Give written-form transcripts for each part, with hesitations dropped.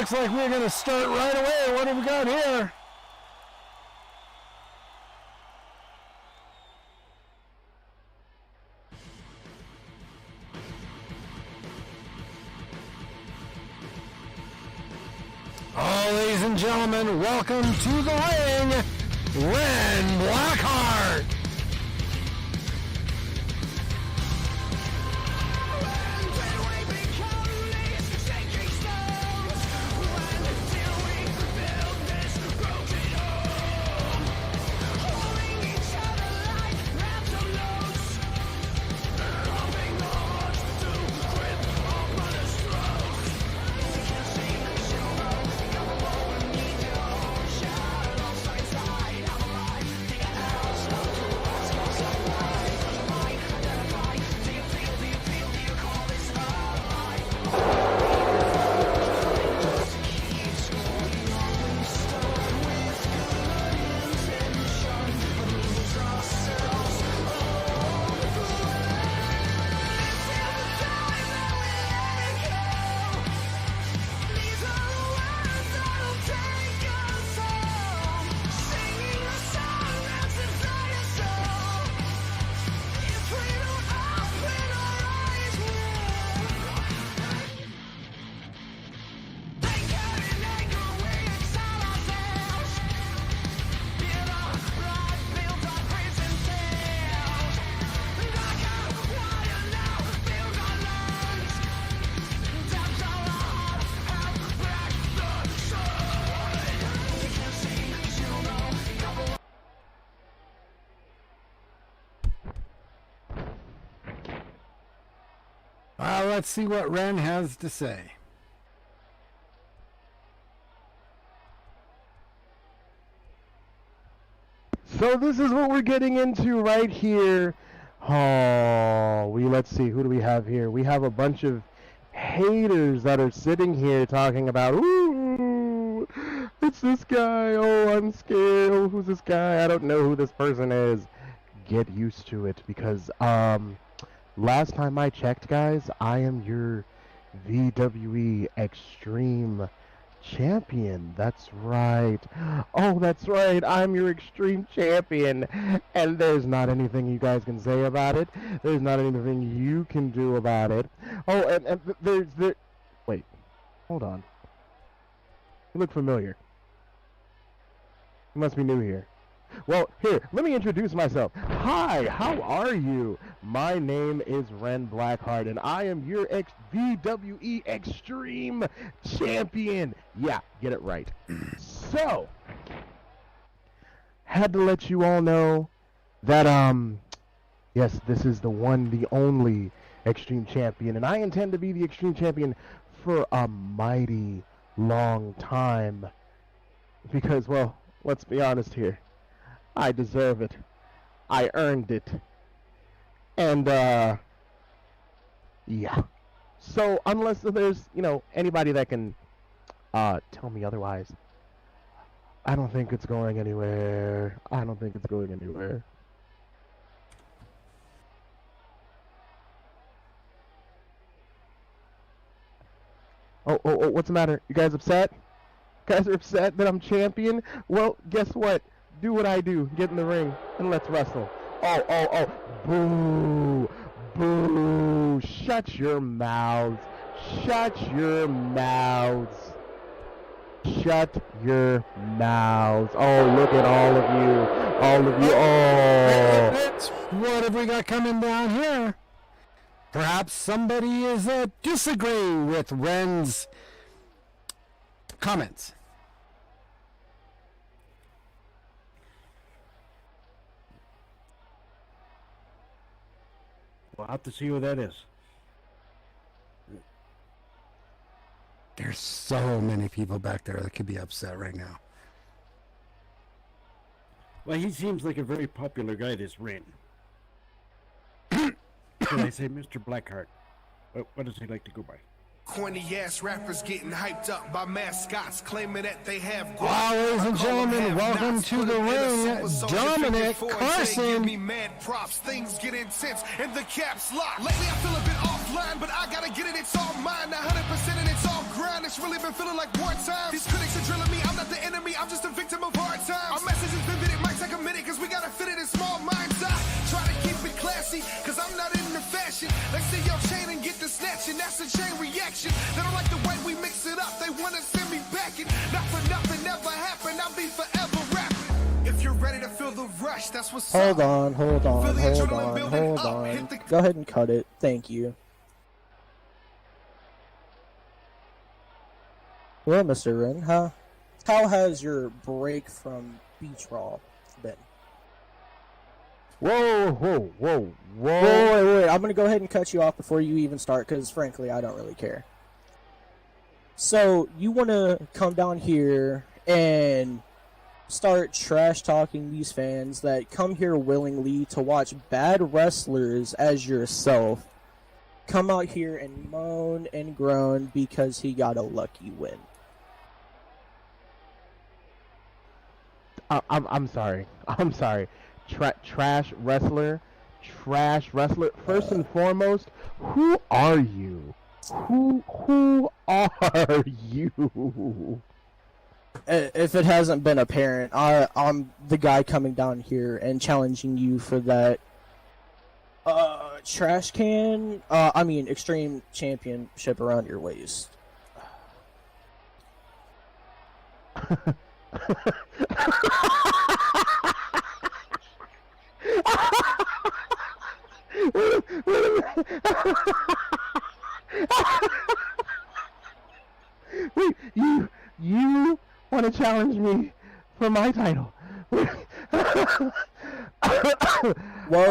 looks like we're going to start right away. What have we got here? Oh, ladies and gentlemen, welcome to the ring, Ren Blackheart. Let's see what Ren has to say. So this is what we're getting into right here. Oh, let's see, who do we have here? We have a bunch of haters that are sitting here talking about, ooh, it's this guy. Oh, I'm scared. Oh, who's this guy? I don't know who this person is. Get used to it because, last time I checked, guys, I am your VWE Extreme Champion. That's right. Oh, that's right. I'm your Extreme Champion. And there's not anything you guys can say about it. There's not anything you can do about it. Oh, and there's... Wait. Hold on. You look familiar. You must be new here. Well, here, let me introduce myself. Hi, how are you? My name is Ren Blackheart, and I am your VWE Extreme Champion. Yeah, get it right. So, had to let you all know that, yes, this is the one, the only Extreme Champion, and I intend to be the Extreme Champion for a mighty long time. Because, well, let's be honest here. I deserve it. I earned it. And, yeah. So, unless there's, anybody that can, tell me otherwise, I don't think it's going anywhere. I don't think it's going anywhere. Oh, what's the matter? You guys upset? You guys are upset that I'm champion? Well, guess what? Do what I do. Get in the ring and let's wrestle. Oh. Boo. Boo. Shut your mouths. Shut your mouths. Shut your mouths. Oh, look at all of you. All of you. Oh. What have we got coming down here? Perhaps somebody is disagreeing with Ren's comments. We'll have to see who that is. There's so many people back there that could be upset right now. Well, he seems like a very popular guy, this Ren. Should I say Mr. Blackheart? What does he like to go by? Corny ass rappers getting hyped up by mascots claiming that they have. Wow, ladies and gentlemen, welcome to the ring, Dominic Carson. Give me mad props, things get intense, and the caps lock. Lately I feel a bit offline, but I gotta get it. It's all mine, 100%, and it's all great. grind. It's really been feeling like wartime. These critics are drilling me. I'm not the enemy. I'm just a victim of hard times. Our message is vivid. It might take a minute because we gotta fit it in small minds. I try to keep it classy because I'm not into fashion. They see your chain and get the snatching. That's a chain reaction. They don't like the way we mix it up. They wanna send me back and not for nothing never happened. I'll be forever rapping. If you're ready to feel the rush, that's what's Hold up. on. Feel the adrenaline building up. Go Hit the ahead and cut it. Thank you. Well, Mr. Ren, how has your break from Beach Raw been? Whoa. Wait. I'm going to go ahead and cut you off before you even start, because frankly, I don't really care. So, you want to come down here and start trash talking these fans that come here willingly to watch bad wrestlers as yourself come out here and moan and groan because he got a lucky win. I'm sorry. Trash wrestler. First and foremost, who are you? Who are you? If it hasn't been apparent, I'm the guy coming down here and challenging you for that trash can, extreme championship around your waist. Wait, you want to challenge me for my title? Whoa,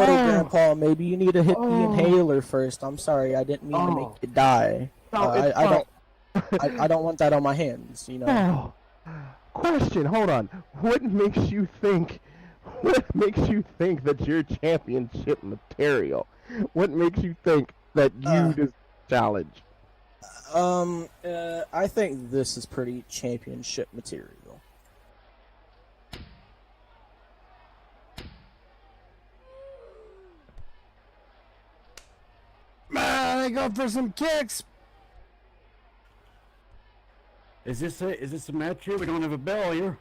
Grandpa, maybe you need to hit the inhaler first. I'm sorry, I didn't mean to make you die. I don't want that on my hands, you know. Question, hold on. What makes you think that you're championship material? What makes you think that you just challenge? I think this is pretty championship material. They go for some kicks. Is this a match here? We don't have a bell here.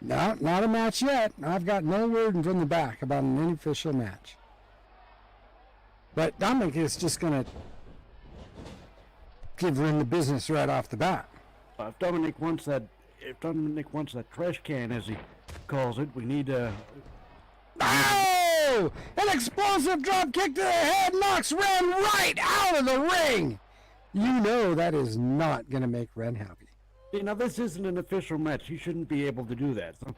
No, not a match yet. I've got no word from the back about an unofficial match. But Dominic is just going to give her in the business right off the bat. If Dominic wants that trash can, as he calls it, we need Oh! An explosive drop kick to the head knocks Ren right out of the ring. You know that is not going to make Ren happy. See, now this isn't an official match. He shouldn't be able to do that. So,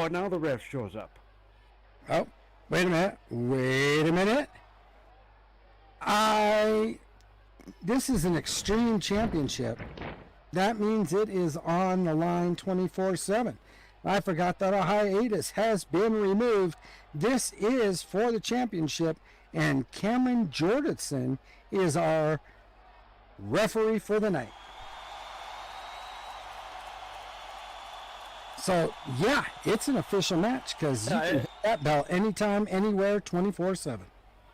now the ref shows up. Oh, wait a minute. This is an extreme championship. That means it is on the line 24/7. I forgot that a hiatus has been removed. This is for the championship, and Cameron Jorgensen is our referee for the night. So, yeah, it's an official match because you can hit that bell anytime, anywhere, 24/7.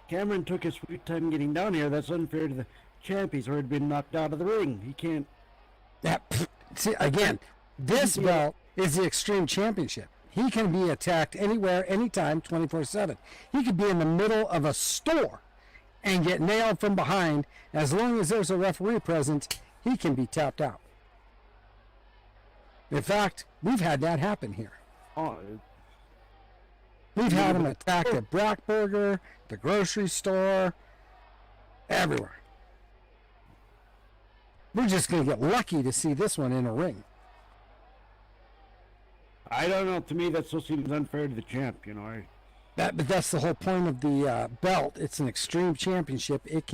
Cameron took his sweet time getting down here. That's unfair to the champ. He's already been knocked out of the ring. He can't. See, again, this belt is the Extreme Championship. He can be attacked anywhere, anytime, 24/7. He could be in the middle of a store and get nailed from behind. As long as there's a referee present, he can be tapped out. In fact, we've had that happen here. We've had him attacked at Brockburger, the grocery store, everywhere. We're just going to get lucky to see this one in a ring. I don't know. To me, that still seems unfair to the champ. But that's the whole point of the belt. It's an extreme championship. It's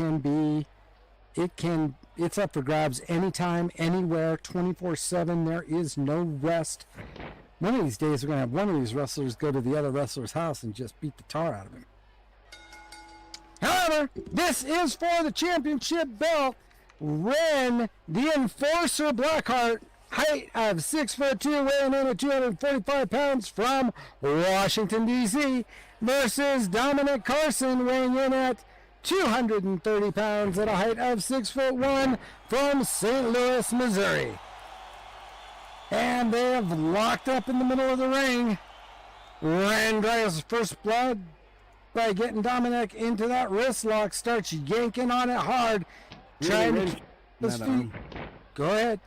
up for grabs anytime, anywhere, 24/7. There is no rest. One of these days, we're going to have one of these wrestlers go to the other wrestler's house and just beat the tar out of him. However, this is for the championship belt. Ren, the Enforcer Blackheart, height of 6'2", weighing in at 245 pounds, from Washington, D.C., versus Dominic Carson, weighing in at 230 pounds at a height of 6'1" from St. Louis, Missouri. And they have locked up in the middle of the ring. Ren drives first blood by getting Dominic into that wrist lock, starts yanking on it hard, trying to keep his feet. Go ahead.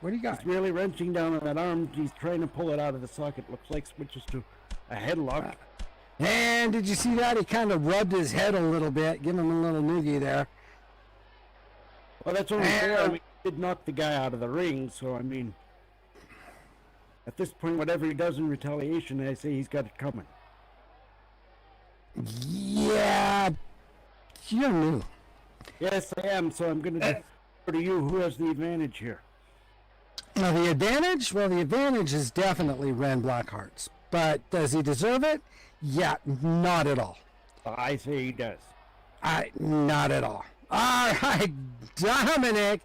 What do you got? He's really wrenching down on that arm. He's trying to pull it out of the socket. Looks like switches to a headlock. And did you see that? He kind of rubbed his head a little bit, giving him a little noogie there. Well, that's only fair. I mean, he did knock the guy out of the ring, so I mean, at this point, whatever he does in retaliation, I say he's got it coming. Yeah, you're new. Yes, I am. So I'm going to defer to you. Who has the advantage here? Now, the advantage? Well, the advantage is definitely Ren Blackheart's. But does he deserve it? Yeah, not at all. I say he does. Not at all. All right, Dominic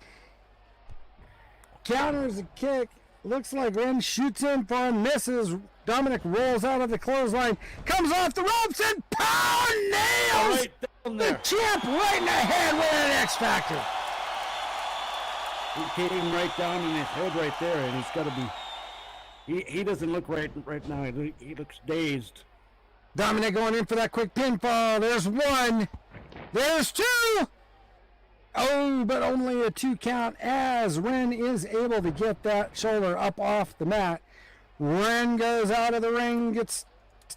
counters a kick. Looks like Ren shoots in for him, misses. Dominic rolls out of the clothesline, comes off the ropes, and power nails Right down there. the champ right in the head with an X Factor. He hit him right down in his head right there, and he's got to be... He doesn't look right now. He looks dazed. Dominic going in for that quick pinfall. There's one. There's two. Oh, but only a 2 count as Ren is able to get that shoulder up off the mat. Ren goes out of the ring, gets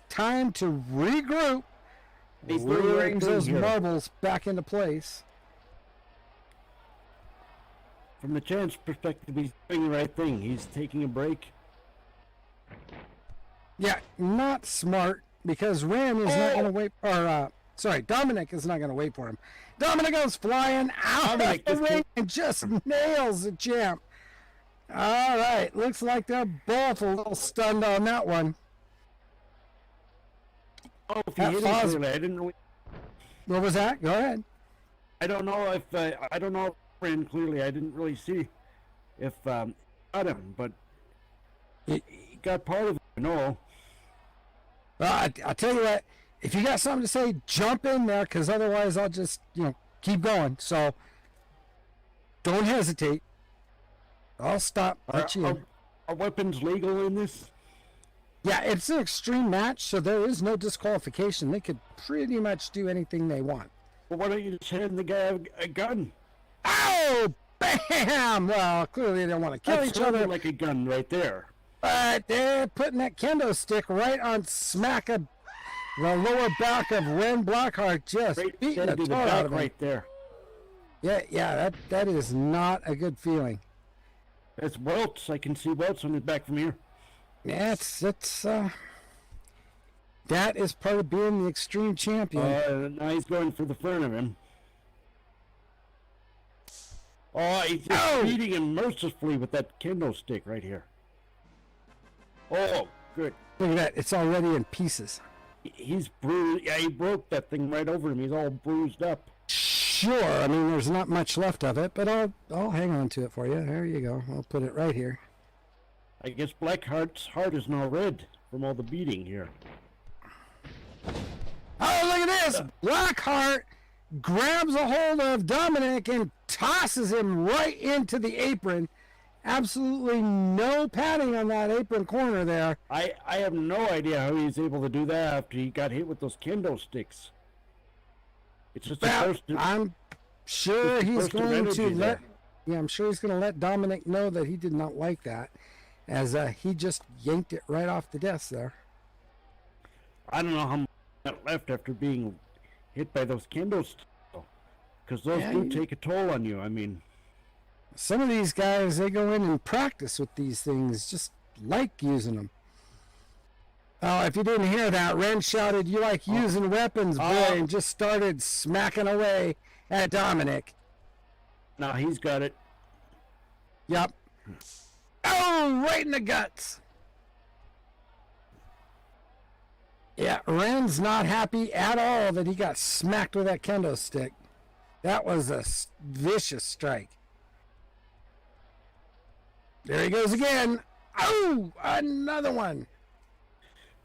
time to regroup. He's doing the right Brings thing those here. marbles back into place. From the champ's perspective, he's doing the right thing. He's taking a break. Yeah, not smart because Ren is not going to wait. Or Dominic is not going to wait for him. Dominic goes flying out of the ring and just nails the champ. All right, looks like they're both a little stunned on that one. Oh, if he That hit falls- him clearly, I didn't really... What was that? Go ahead. I don't know if Ren clearly. I didn't really see if got him, but he got part of it. No. I'll tell you what, if you got something to say, jump in there, because otherwise I'll just, keep going. So don't hesitate. I'll stop. Let you in. Are weapons legal in this? Yeah, it's an extreme match, so there is no disqualification. They could pretty much do anything they want. Well, why don't you just hand the guy a gun? Oh, bam! Well, clearly they don't want to kill That each other. sounded like a gun right there. But they're putting that kendo stick right on smack of the lower back of Ren Blackheart, just Right beating the to the tar out back of him. right there. Yeah, that is not a good feeling. That's welts. I can see welts on his back from here. Yeah, that is part of being the extreme champion. Now he's going for the front of him. Oh, he's just beating him mercifully with that kendo stick right here. Oh, good. Look at that, it's already in pieces. He's bruised. Yeah, he broke that thing right over him. He's all bruised up. Sure, I mean there's not much left of it, but I'll hang on to it for you. There you go. I'll put it right here. I guess Blackheart's heart is now red from all the beating here. Oh, look at this! Blackheart grabs a hold of Dominic and tosses him right into the apron. Absolutely no padding on that apron corner there. I have no idea how he's able to do that after he got hit with those kendo sticks. It's just a burst of, I'm sure just a he's burst of going energy to there. I'm sure he's going to let Dominic know that he did not like that, as he just yanked it right off the desk there. I don't know how much got left after being hit by those kendo sticks, because those do take a toll on you. I mean, some of these guys, they go in and practice with these things, just like using them. Oh, if you didn't hear that, Ren shouted, "You like using weapons, boy," and just started smacking away at Dominic. now he's got it. Yep. Oh, right in the guts. Yeah, Ren's not happy at all that he got smacked with that kendo stick. That was a vicious strike. There he goes again. Oh, another one.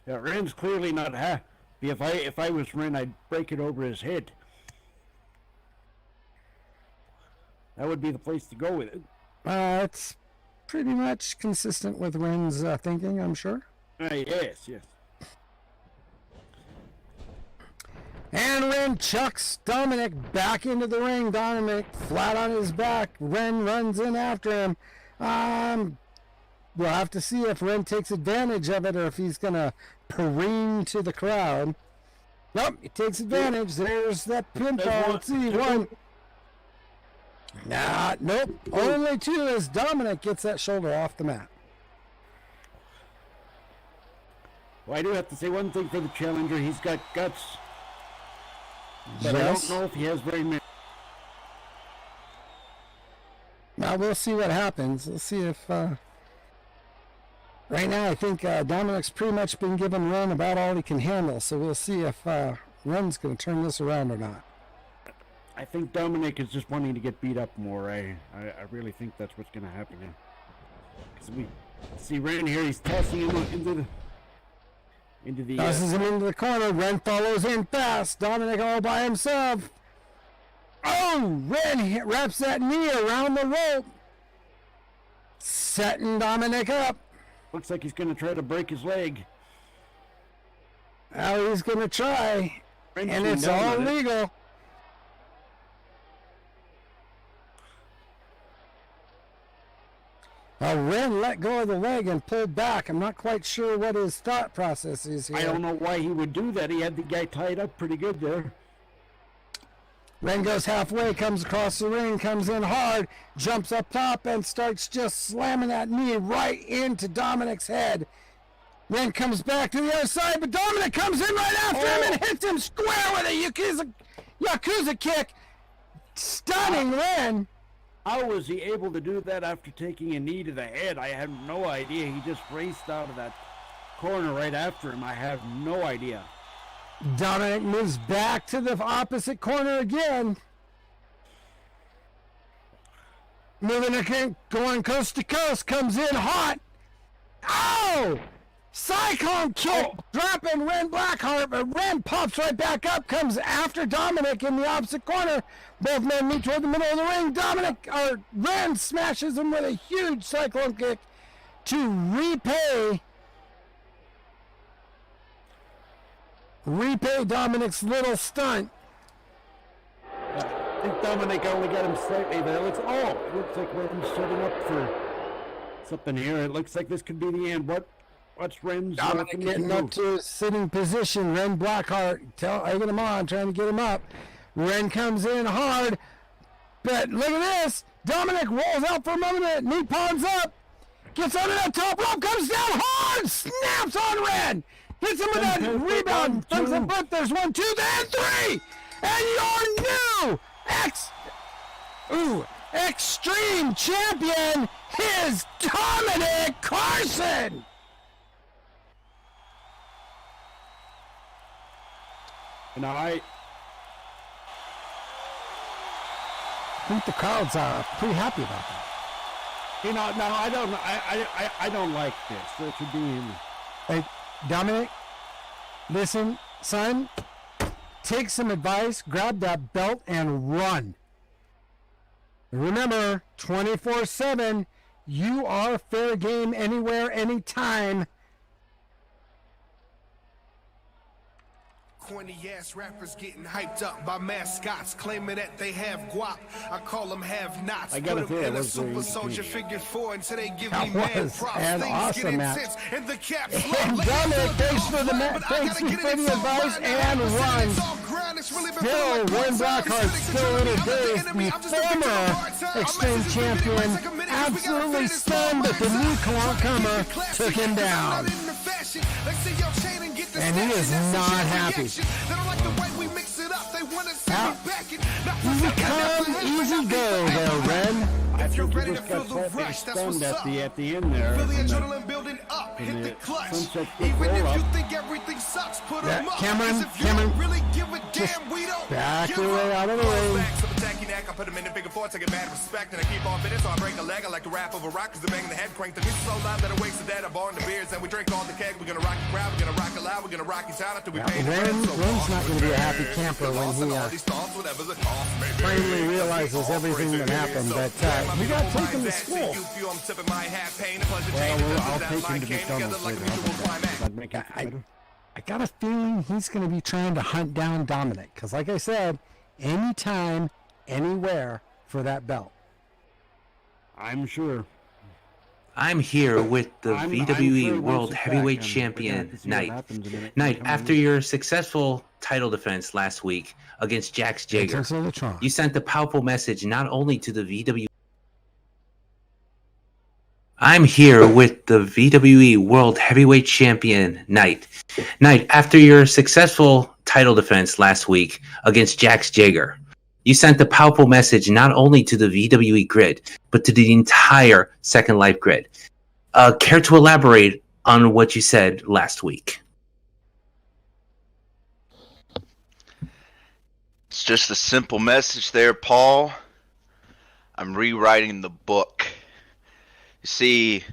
Yeah, Ren's clearly not happy. If I was Ren, I'd break it over his head. that would be the place to go with it. It's pretty much consistent with Ren's thinking, I'm sure. Yes. And Ren chucks Dominic back into the ring. Dominic flat on his back. Ren runs in after him. We'll have to see if Ren takes advantage of it or if he's going to careen to the crowd. Nope, he takes advantage. There's that pinfall. Let's see. One. Nope. Only two as Dominic gets that shoulder off the mat. Well, I do have to say one thing for the challenger. He's got guts. But Yes. I don't know if he has very many. Now we'll see what happens. We'll see if... Right now, I think Dominic's pretty much been giving Ren about all he can handle. So we'll see if Ren's going to turn this around or not. I think Dominic is just wanting to get beat up more. I really think that's what's going to happen here. Because we see Ren here. He's tossing him into the... Tosses him into the corner. Ren follows in fast. Dominic all by himself. Oh! Ren wraps that knee around the rope. Setting Dominic up. Looks like he's going to try to break his leg. Now he's going to try. Ren's And been it's down all on it. legal. Ren let go of the leg and pulled back. I'm not quite sure what his thought process is here. I don't know why he would do that. He had the guy tied up pretty good there. Ren goes halfway, comes across the ring, comes in hard, jumps up top, and starts just slamming that knee right into Dominic's head. Ren comes back to the other side, but Dominic comes in right after him and hits him square with a Yakuza kick, stunning Ren. How was he able to do that after taking a knee to the head? I have no idea. He just raced out of that corner right after him. I have no idea. Dominic moves back to the opposite corner again. Moving again, going coast to coast, comes in hot. Oh! Cyclone kick, dropping Ren Blackheart, but Ren pops right back up, comes after Dominic in the opposite corner. Both men meet toward the middle of the ring. Ren smashes him with a huge cyclone kick to repay Dominic's little stunt. I think Dominic only got him slightly there. It looks like Ren's setting up for something here. It looks like this could be the end. What's Ren's Dominic getting up to sitting position. Ren Blackheart egging him on, trying to get him up. Ren comes in hard, but look at this. Dominic rolls out for a moment. Knee palms up. Gets under that top rope, comes down hard, snaps on Ren. Hits him with that rebound. Thumbs up, but there's 1, 2, then 3. And your new Extreme Champion is Dominic Carson. And I think the crowd's pretty happy about that. You know, no, I don't like this. It should be. Hey, Dominic, listen, son, take some advice, grab that belt, and run. Remember, 24/7, you are fair game anywhere, anytime. Corny ass rappers getting hyped up by mascots claiming that they have guap. I call them have-nots. I gotta Put say, them it in a was very super soldier entertaining. figure 4 until they give That me mad was props. an Things awesome get match. intense and the caps And Dominic, thanks for the advice and run. Still, Ren Blackheart still in his days, the former Extreme Champion, absolutely stunned, but the newcomer took him down. And he is not happy. Easy come, easy go there, Ren. I If you're think he ready to just feel got the slightly rush, that's stunned what's up. at the end there. Feel the And adrenaline building up, hit the the clutch. sunset Even roll if you up. think everything sucks, put Yeah, them up. Cameron, 'Cause if you don't Cameron, really give a just damn, we don't back give your way up. out of the ring. Back, some attacking neck. I put him in the figure four, take a bad respect. And I keep on fitting, so I break a leg. I like to rap over rock, cause the bang in the head crank. The music so loud that it wakes the dead. I born the beers, and we drink all the keg. We're gonna rock the crowd, we're gonna rock it loud, we're gonna rock you town after we pay the rent. Ren's not going to be a happy camper when he finally realizes everything that happened, but he got taken to school. Well, I'll take him to McDonald's later. That'd make it better. I got a feeling he's going to be trying to hunt down Dominic, because like I said, anytime, anywhere for that belt. I'm sure. I'm here with the I'm VWE sure World once it's Heavyweight back, and we're gonna Champion, have to see what Knight. happens in it. Knight, Come after on. your successful title defense last week against Jax Jager, Entrance of the Tron. you sent a powerful message not only to the VWE. I'm here with the VWE World Heavyweight Champion, Knight. Knight, after your successful title defense last week against Jax Jager, you sent a powerful message not only to the VWE grid, but to the entire Second Life grid. Care to elaborate on what you said last week? It's just a simple message there, Paul. I'm rewriting the book. You see,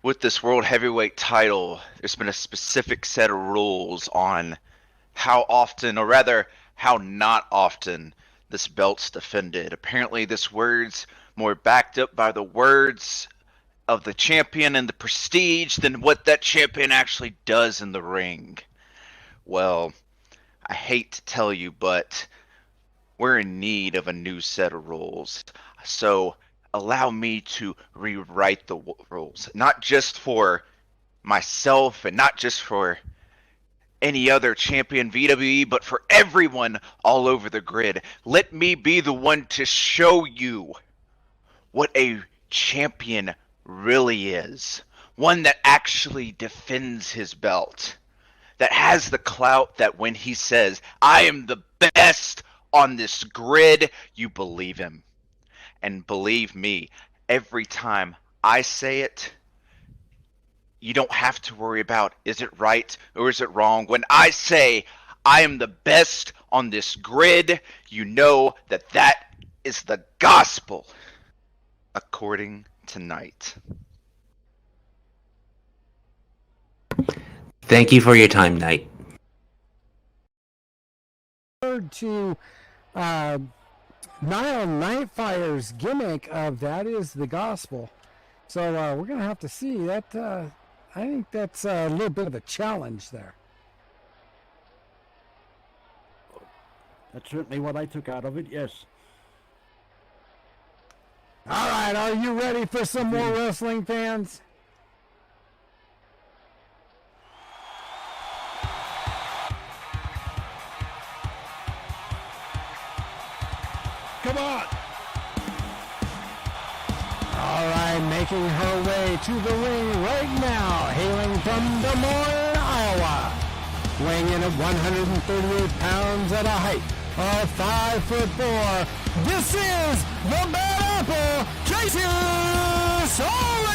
with this World Heavyweight title, there's been a specific set of rules on how often, or rather, how not often, this belt's defended. Apparently, this word's more backed up by the words of the champion and the prestige than what that champion actually does in the ring. Well, I hate to tell you, but we're in need of a new set of rules. So allow me to rewrite the rules, not just for myself and not just for any other champion VWE, but for everyone all over the grid. Let me be the one to show you what a champion really is. One that actually defends his belt. That has the clout that when he says, I am the best on this grid, you believe him. And believe me, every time I say it, you don't have to worry about, is it right or is it wrong? When I say I am the best on this grid, you know that that is the gospel, according to Knight. Thank you for your time, Knight. To Nile Nightfire's gimmick of that is the gospel. So we're going to have to see that. I think that's a little bit of a challenge there. That's certainly what I took out of it, yes. All right, are you ready for some more wrestling, fans? Come on! All right, making her way to the ring right now, hailing from Des Moines, Iowa, weighing in at 138 pounds at a height of 5'4". This is the Bad Apple, Jesus Owens!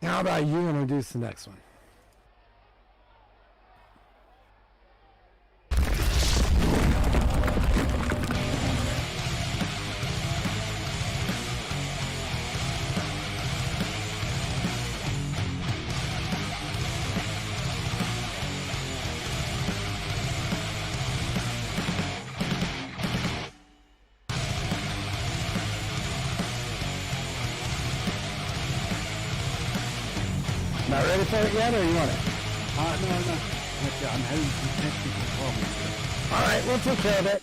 How about you introduce the next one? Not ready for it yet, or you want it? No. I'm having some technical problems here. All right, we'll take care of it.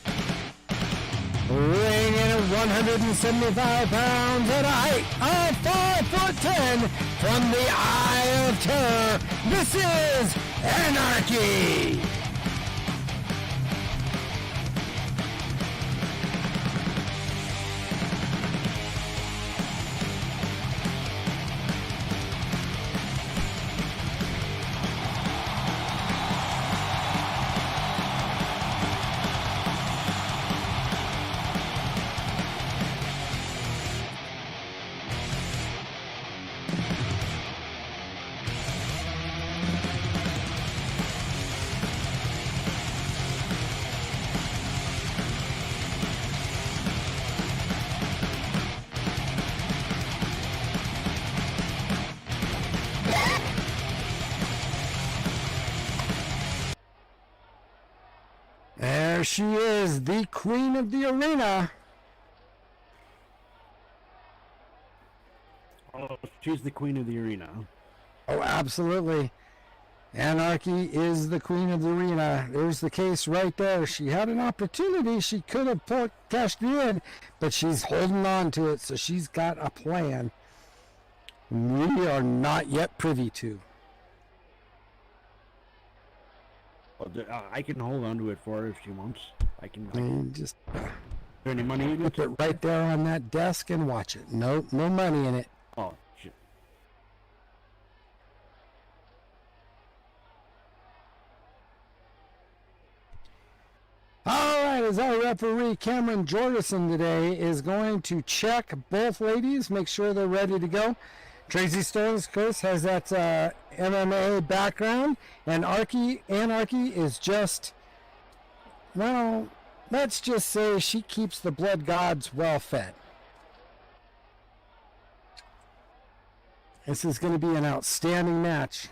Weighing in at 175 pounds at a height of 5'10" from the Eye of Terror, this is Anarchy! There she is, the queen of the arena. Oh, she's the queen of the arena. Oh, absolutely. Anarchy is the queen of the arena. There's the case right there. She had an opportunity. She could have cashed it in, but she's holding on to it, so she's got a plan we are not yet privy to. I can hold on to it for her if she wants. I can. Just Is there any money in it? put it right there on that desk and watch it. No money in it. Oh, shit. All right, as our referee Cameron Jorgensen today is going to check both ladies, make sure they're ready to go. Tracy Sterling, of course, has that MMA background, and Anarchy is just, well, let's just say she keeps the blood gods well fed. This is going to be an outstanding match.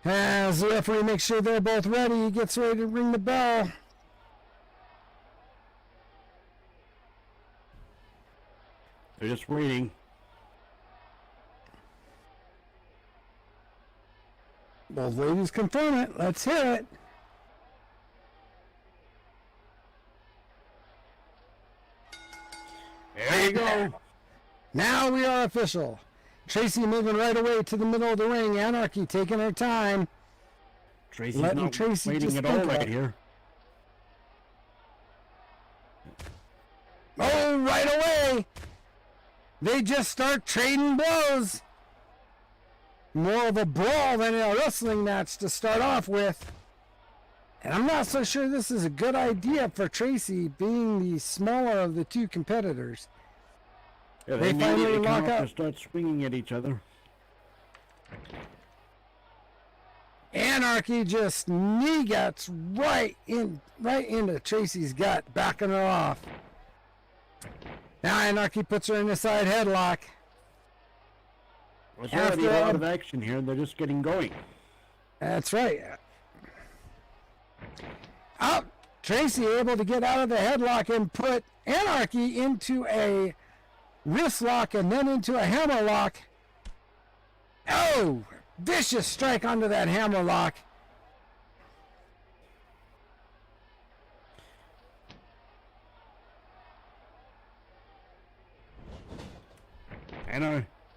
As the referee makes sure they're both ready, he gets ready to ring the bell. They're just waiting. Both ladies confirm it. Let's hear it. There you go. Now we are official. Tracy moving right away to the middle of the ring. Anarchy taking her time. Tracy's Letting not Tracy waiting just at all think right about it. here. Oh, right away. They just start trading blows. More of a brawl than a wrestling match to start off with. And I'm not so sure this is a good idea for Tracy, being the smaller of the two competitors. Yeah, They may finally need to come lock up. and start swinging at each other. Anarchy just knee guts right into Tracy's gut, backing her off. Now Anarchy puts her in the side headlock. There's already a lot of action here, and they're just getting going. That's right. Oh, Tracy able to get out of the headlock and put Anarchy into a wrist lock and then into a hammer lock. Oh, vicious strike onto that hammer lock.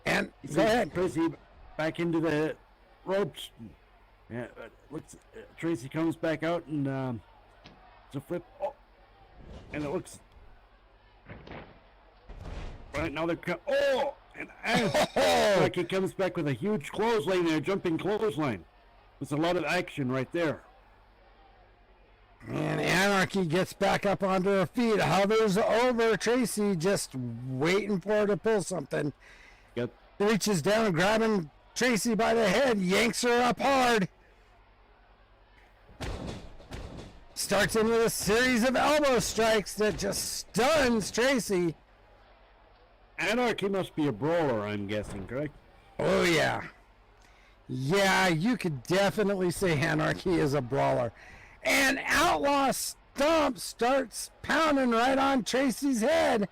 And Go ahead. Tracy back into the ropes. Yeah, looks. Tracy comes back out and it's a flip. Oh, and it looks. Right now they're like he comes back with a huge clothesline there, jumping clothesline. There's a lot of action right there. And Anarchy gets back up onto her feet, hovers over Tracy, just waiting for her to pull something. Yep. Reaches down, grabbing Tracy by the head, yanks her up hard. Starts in with a series of elbow strikes that just stuns Tracy. Anarchy must be a brawler, I'm guessing, correct? Oh, yeah. Yeah, you could definitely say Anarchy is a brawler. And Outlaw Stomp starts pounding right on Tracy's head.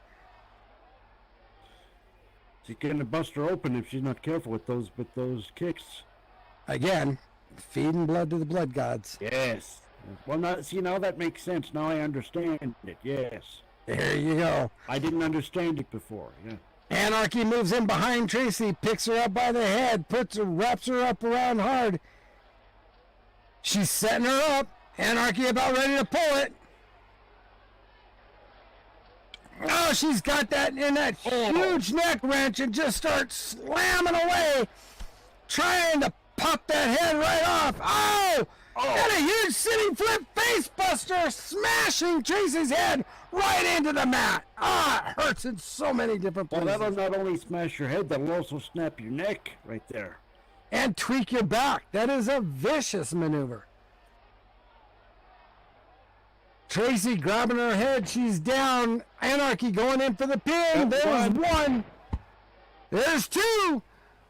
She's gonna bust her open if she's not careful with those kicks. Again, feeding blood to the blood gods. Yes. Well, now that makes sense. Now I understand it. Yes. There you go. I didn't understand it before. Yeah. Anarchy moves in behind Tracy, picks her up by the head, wraps her up around hard. She's setting her up. Anarchy about ready to pull it. Oh, she's got that in that huge neck wrench and just starts slamming away, trying to pop that head right off. Oh! And a huge sitting flip face buster, smashing Tracy's head right into the mat. Ah, it hurts in so many different places. Well, that'll not only smash your head, that'll also snap your neck right there. And tweak your back. That is a vicious maneuver. Tracy grabbing her head. She's down. Anarchy going in for the pin. There's one. There's two.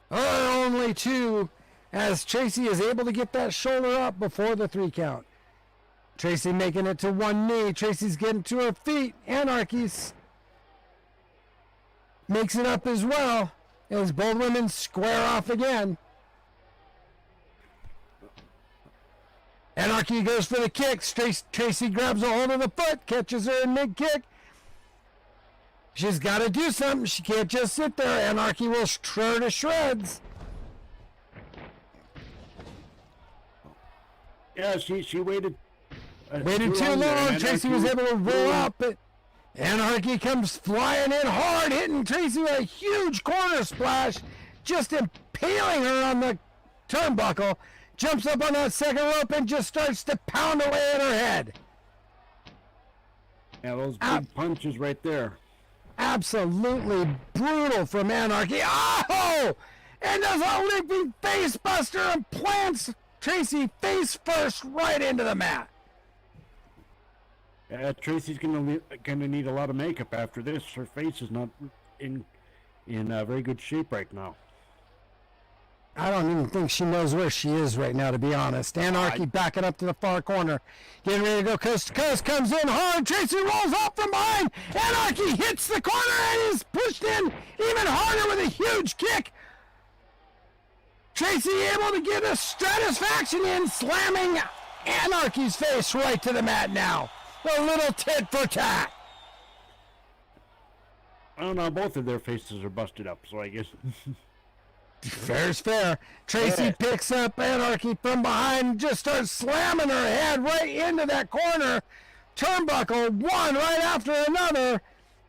Only two. As Tracy is able to get that shoulder up before the 3 count. Tracy making it to one knee. Tracy's getting to her feet. Anarchy's makes it up as well. As both women square off again. Anarchy goes for the kicks. Tracy grabs a hold of the foot, catches her in mid-kick. She's got to do something. She can't just sit there. Anarchy will tear her to shreds. Yeah, she waited. Waited too long. Tracy was able to roll up, but Anarchy comes flying in hard, hitting Tracy with a huge corner splash, just impaling her on the turnbuckle. Jumps up on that second rope and just starts to pound away at her head. Yeah, those big punches right there. Absolutely brutal from Anarchy. Oh! And does a leaping face buster and plants Tracy face first right into the mat. Tracy's gonna need a lot of makeup after this. Her face is not in very good shape right now. I don't even think she knows where she is right now, to be honest. Anarchy backing up to the far corner. Getting ready to go coast to coast. Comes in hard. Tracy rolls off from behind. Anarchy hits the corner and is pushed in even harder with a huge kick. Tracy able to get a satisfaction in, slamming Anarchy's face right to the mat now. A little tit for tat. I don't know. Both of their faces are busted up, so I guess. Fair's fair. Tracy picks up Anarchy from behind and just starts slamming her head right into that corner. Turnbuckle, one right after another.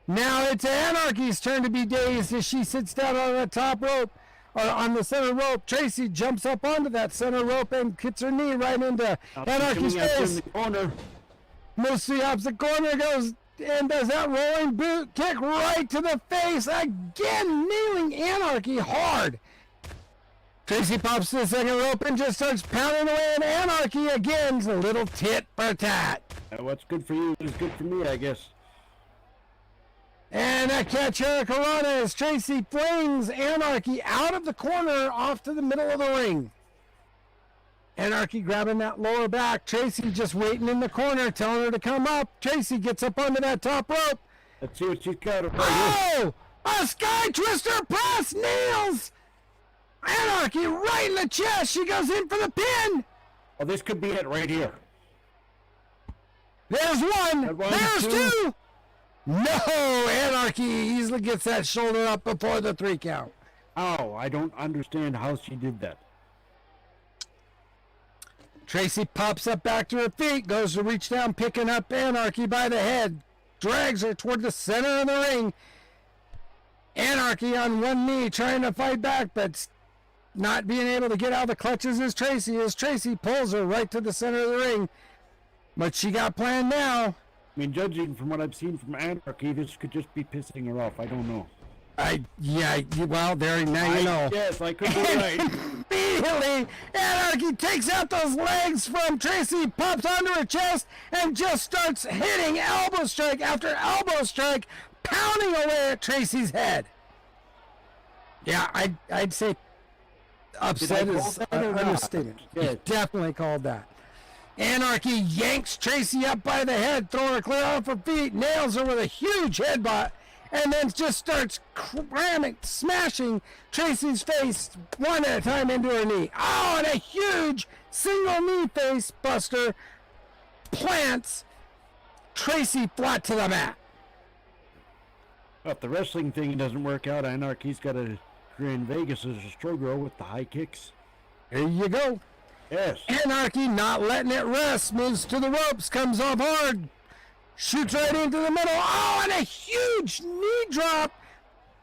Now it's Anarchy's turn to be dazed as she sits down on the top rope, or on the center rope. Tracy jumps up onto that center rope and hits her knee right into Anarchy's face. Moves to the opposite corner, goes and does that rolling boot kick right to the face. Again, nailing Anarchy hard. Tracy pops to the second rope and just starts pounding away at Anarchy again. It's a little tit for tat. What's good for you is good for me, I guess. And a catch Corona as Tracy flings Anarchy out of the corner off to the middle of the ring. Anarchy grabbing that lower back. Tracy just waiting in the corner, telling her to come up. Tracy gets up onto that top rope. Let's see what she's got. Oh! A sky twister press nails Anarchy right in the chest. She goes in for the pin. Oh, this could be it right here. There's one. There's two. No, Anarchy easily gets that shoulder up before the 3 count. Oh, I don't understand how she did that. Tracy pops up back to her feet, goes to reach down, picking up Anarchy by the head, drags her toward the center of the ring. Anarchy on one knee, trying to fight back, but not being able to get out of the clutches as Tracy pulls her right to the center of the ring. What she got planned now? I mean, judging from what I've seen from Anarchy, this could just be pissing her off. I don't know. Well, there, now you know. Yes, I could be right. Immediately, Anarchy takes out those legs from Tracy, pops onto her chest, and just starts hitting elbow strike after elbow strike, pounding away at Tracy's head. Yeah, I'd say Upset Did I is call that an or not? understatement. Yeah. You definitely called that. Anarchy yanks Tracy up by the head, throwing her clear off her feet, nails her with a huge headbutt, and then just starts smashing Tracy's face one at a time into her knee. Oh, and a huge single knee face buster plants Tracy flat to the mat. Well, if the wrestling thing doesn't work out, Anarchy's got a career in Vegas as a showgirl with the high kicks. There you go. Yes. Anarchy not letting it rest, moves to the ropes, comes off hard, shoots right into the middle. Oh, and a huge knee drop,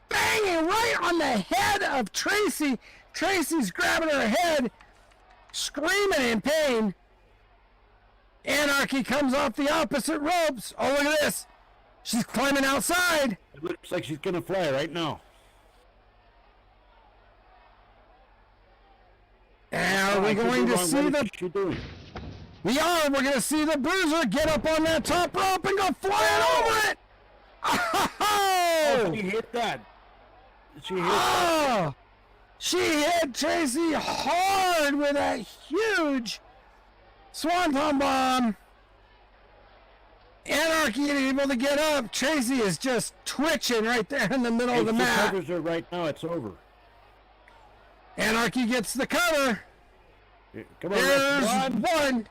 banging right on the head of Tracy. Tracy's grabbing her head, screaming in pain. Anarchy comes off the opposite ropes. Oh, look at this. She's climbing outside. It looks like she's gonna fly right now. And are we going to see the... She doing? We are. We're going to see the Bruiser get up on that top rope and go flying over it. Oh, Oh! she hit that. She hit that. Oh! She hit Tracy hard with a huge swanton bomb. Anarchy ain't able to get up. Tracy is just twitching right there in the middle of the If she mat. covers her right now, it's over. Anarchy gets the cover. Yeah, come on, There's that's one. one.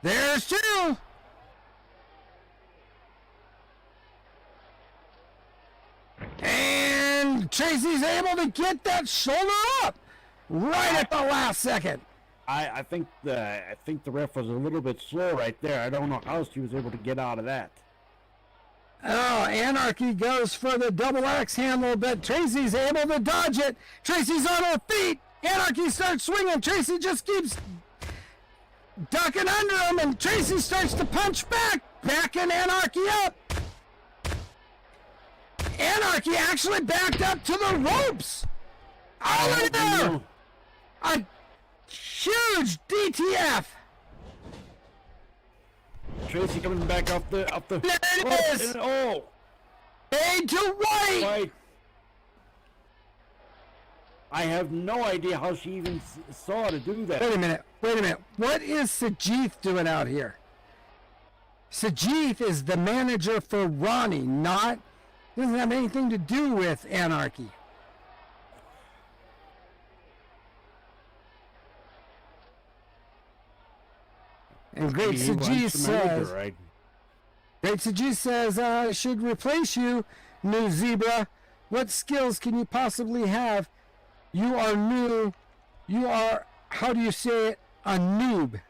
There's two. And Tracy's able to get that shoulder up right at the last second. I think the ref was a little bit slow right there. I don't know how she was able to get out of that. Oh, Anarchy goes for the double axe handle, but Tracy's able to dodge it. Tracy's on her feet. Anarchy starts swinging. Tracy just keeps ducking under him, and Tracy starts to punch back, backing Anarchy up. Anarchy actually backed up to the ropes. Oh, look at there! A huge DTF. Tracy coming back off the There it is. Oh, Fade to white. right. I have no idea how she even saw to do that. Wait a minute. What is Sajith doing out here? Sajith is the manager for Ronnie, doesn't have anything to do with Anarchy. And Great He wants Sajith to manage her, says, right? Great Sajith says, I should replace you, new zebra. What skills can you possibly have? You are new. You are, how do you say it? A noob.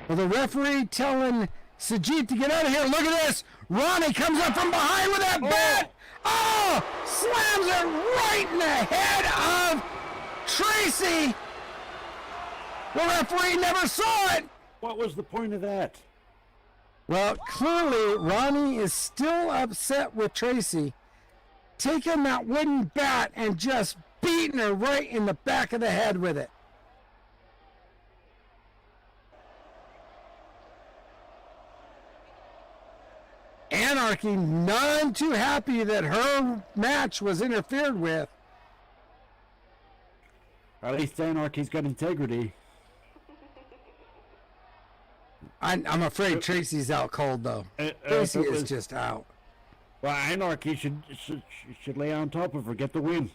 Well, the referee telling Sajid to get out of here. Look at this. Ronnie comes up from behind with that bat. Oh! Slams it right in the head of Tracy. The referee never saw it. What was the point of that? Well, clearly Ronnie is still upset with Tracy, taking that wooden bat and just beating her right in the back of the head with it. Anarchy, none too happy that her match was interfered with. At least Anarchy's got integrity. I'm afraid Tracy's out cold, though. Tracy is just out. Well, Anarchy should lay on top of her, get the win.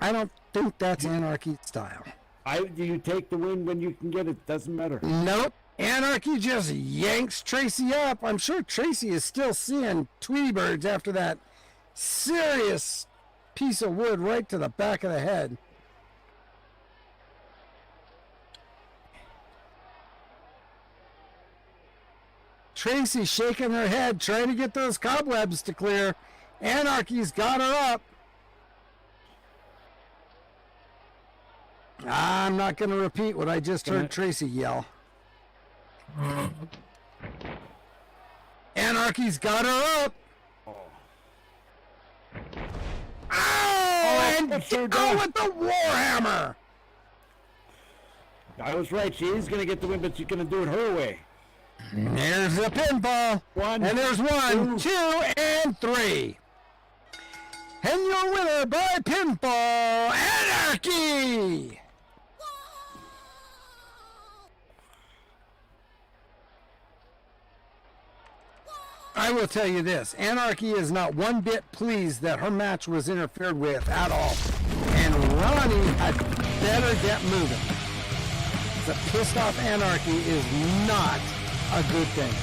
I don't think that's Anarchy style. You take the win when you can get it. Doesn't matter. Nope. Anarchy just yanks Tracy up. I'm sure Tracy is still seeing Tweety Birds after that serious piece of wood right to the back of the head. Tracy shaking her head, trying to get those cobwebs to clear. Anarchy's got her up. I'm not going to repeat what I just heard Tracy yell. Anarchy's got her up. Oh, and go with the Warhammer. I was right. She is going to get the win, but she's going to do it her way. There's a pinfall. One, and there's 1, 2, and 3. And your winner by pinfall, Anarchy! I will tell you this, Anarchy is not one bit pleased that her match was interfered with at all. And Ronnie had better get moving. The pissed off Anarchy is not a good thing.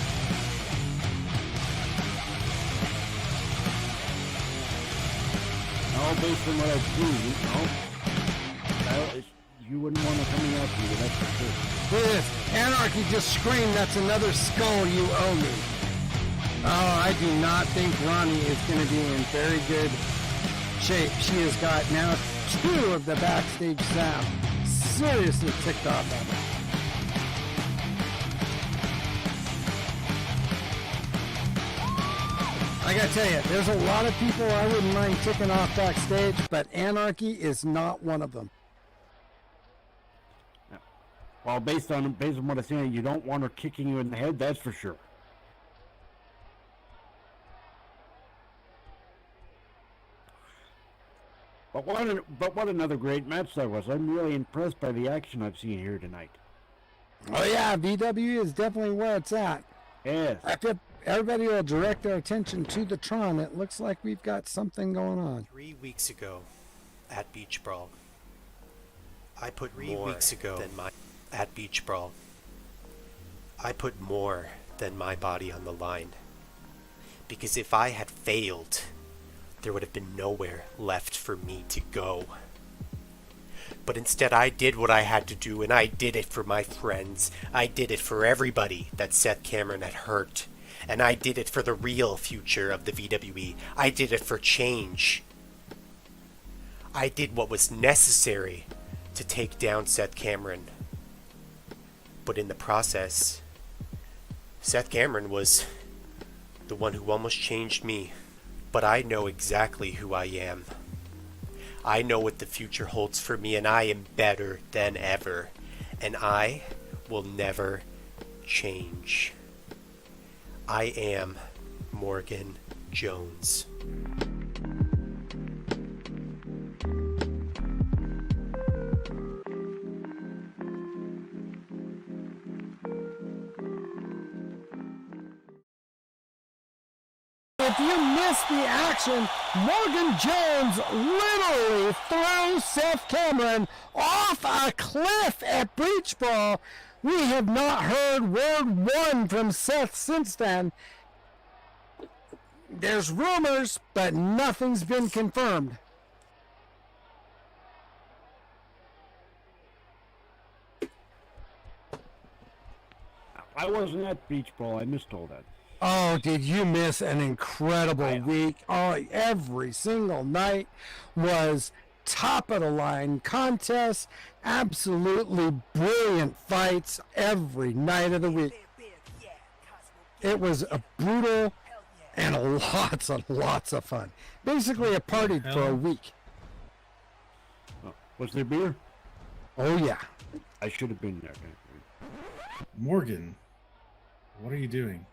No, based on what I've seen, you wouldn't want to come after you, that's for sure. Look at this. Anarchy just screamed, that's another skull you owe me. Oh, I do not think Ronnie is going to be in very good shape. She has got now 2 of the backstage staff seriously ticked off at her. I gotta tell you, there's a lot of people I wouldn't mind ticking off backstage, but Anarchy is not one of them. Well, based on what I'm saying, you don't want her kicking you in the head, that's for sure. But what another great match that was. I'm really impressed by the action I've seen here tonight. Oh yeah, VWE is definitely where it's at. Yes. If everybody will direct their attention to the Tron, it looks like we've got something going on. 3 weeks ago at Beach Brawl, I put more than my body on the line. Because if I had failed, there would have been nowhere left for me to go. But instead I did what I had to do, and I did it for my friends. I did it for everybody that Seth Cameron had hurt. And I did it for the real future of the VWE. I did it for change. I did what was necessary to take down Seth Cameron. But in the process, Seth Cameron was the one who almost changed me. But I know exactly who I am. I know what the future holds for me, and I am better than ever. And I will never change. I am Morgan Jones. If you missed the action, Morgan Jones literally threw Seth Cameron off a cliff at Breach Brawl. We have not heard word one from Seth since then. There's rumors, but nothing's been confirmed. I wasn't at Beach Brawl, I missed all that. Oh, did you miss an incredible week? Oh, every single night was top of the line contests, absolutely brilliant fights every night of the week. It was a brutal and lots of fun. Basically a party for a week. Oh, was there beer? Oh yeah. I should have been there. Morgan, what are you doing?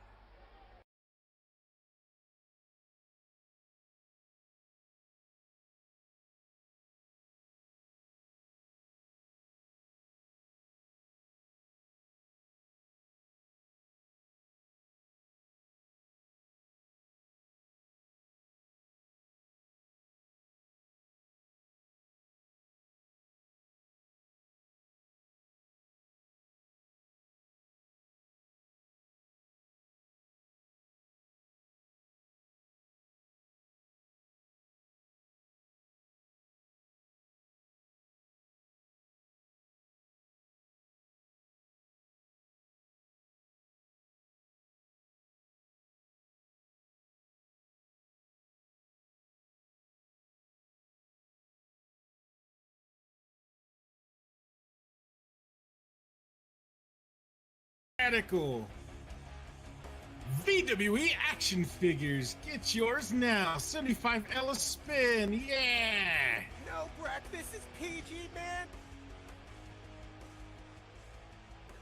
Radical VWE action figures. Get yours now. 75 Ellis spin. Yeah. No, Brack, this is PG, man.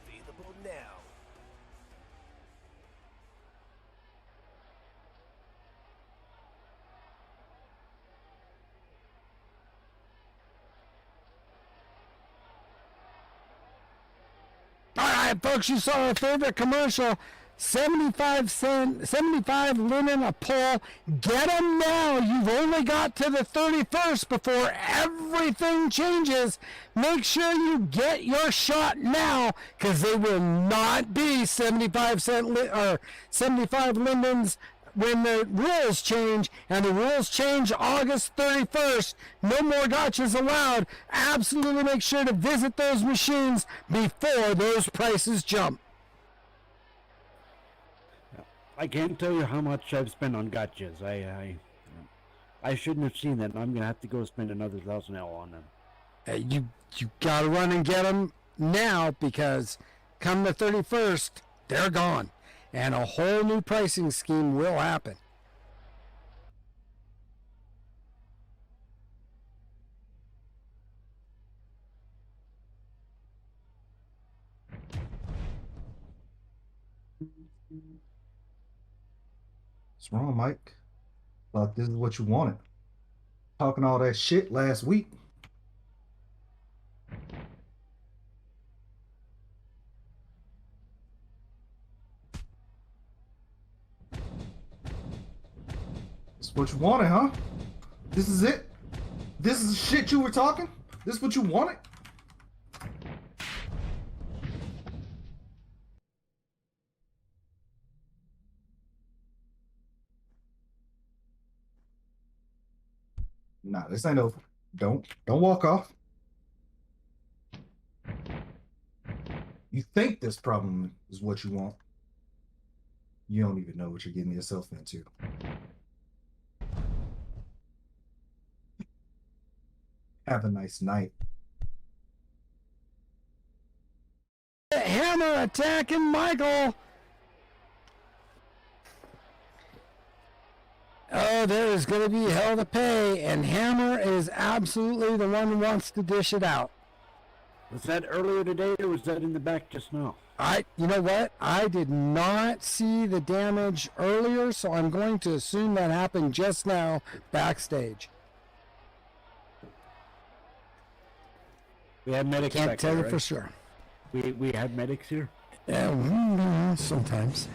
Available now. right, folks, you saw our favorite commercial. 75 linen a pull. Get them now. You've only got to the 31st before everything changes. Make sure you get your shot now, because they will not be 75 lindens when the rules change, and the rules change August 31st. No more gotchas allowed. Absolutely make sure to visit those machines before those prices jump. I can't tell you how much I've spent on gotchas. I shouldn't have seen that, and I'm gonna have to go spend another $1,000 on them. You gotta run and get them now, because come the 31st, they're gone, and a whole new pricing scheme will happen. What's wrong, Mike? Thought this is what you wanted. Talking all that shit last week. This is what you wanted, huh? This is it? This is the shit you were talking? This is what you wanted? Nah, this ain't over. Don't walk off. You think this problem is what you want. You don't even know what you're getting yourself into. Have a nice night. Hammer attacking Michael. Oh, there is going to be hell to pay, and Hammer is absolutely the one who wants to dish it out. Was that earlier today, or was that in the back just now? You know what? I did not see the damage earlier, so I'm going to assume that happened just now backstage. We have medics. Can't tell you right? for sure. We have medics here. Yeah, sometimes.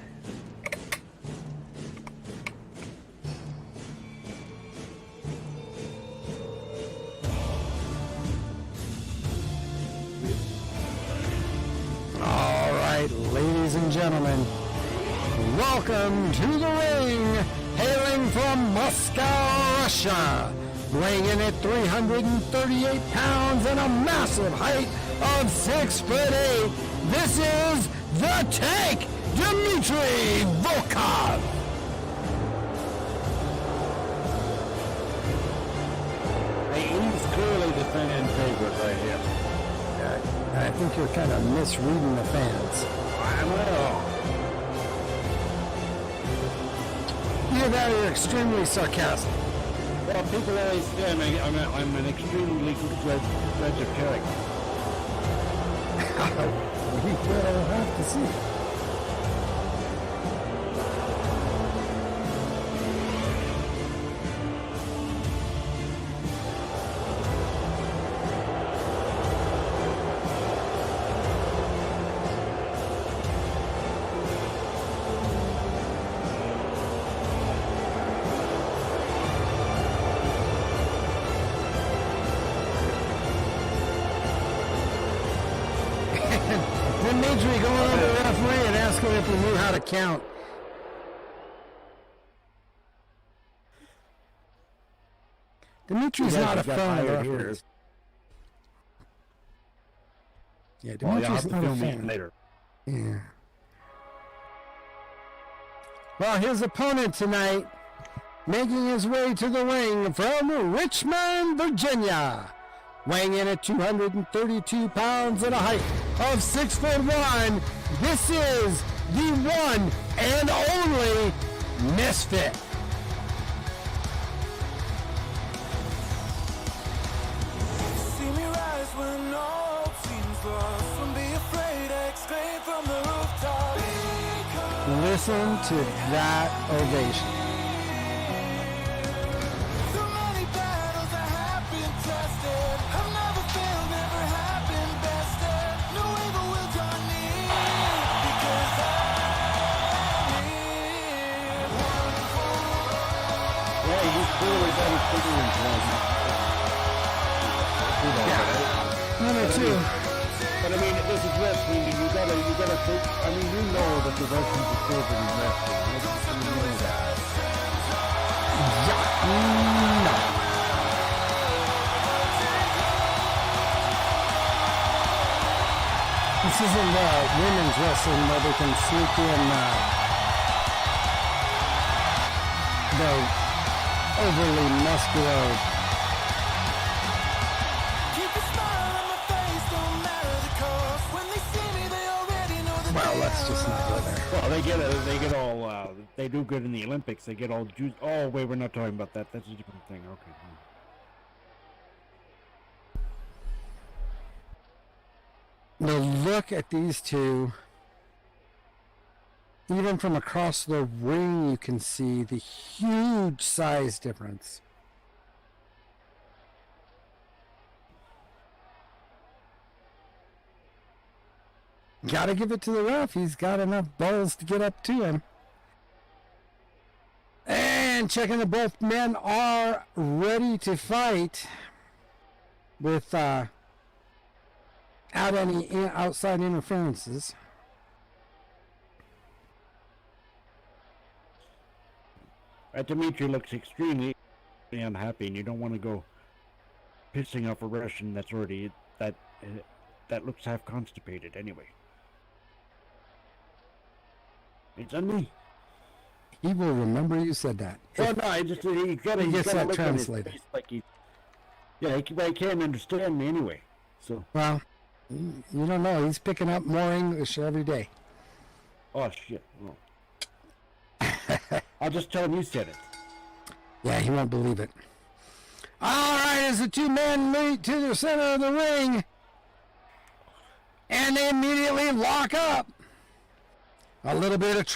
All right, ladies and gentlemen, welcome to the ring, hailing from Moscow, Russia, weighing in at 338 pounds and a massive height of 6'8". This is the Tank, Dmitry Volkov. He's clearly the fan favorite right here. I think you're kind of misreading the fans. I know. Either that or you're extremely sarcastic. Well, people always say I'm an extremely good judge of character. We will have to see. Dimitri going over to the referee and asking if we knew how to count. Dimitri's not a fan of referees. Yeah, Dimitri's not a fan. Later. Yeah. Well, his opponent tonight, making his way to the ring from Richmond, Virginia, weighing in at 232 pounds and a height of 6'1", this is the one and only Misfit. See me rise when all hope seems lost. Don't be afraid, exclaim from the rooftop. Listen to that ovation. So many battles I have been tested. I've never failed, never have been bested. No evil will draw near. Number 2. But I mean, this is wrestling, and you gotta think. I mean, you know that the Russians are favored in wrestling. You know that. No. This isn't women's wrestling where they can sneak in the overly muscular. Well, let's just not go there. Well, they get all, they do good in the Olympics. They get all juice. Oh, wait, we're not talking about that. That's a different thing. Okay. Now look at these two. Even from across the ring, you can see the huge size difference. Gotta give it to the ref. He's got enough balls to get up to him. And checking that both men are ready to fight without any outside interferences. Dimitri looks extremely unhappy, and you don't want to go pissing off a Russian that's already that looks half constipated anyway. It's on me. He will remember you said that. Well, no, I just he gets that look translated. On his face like he can't understand me anyway. So Well, you don't know. He's picking up more English every day. oh shit. Oh. I'll just tell him you said it. Yeah, he won't believe it. All right, as the two men meet to the center of the ring, and they immediately lock up. A little bit of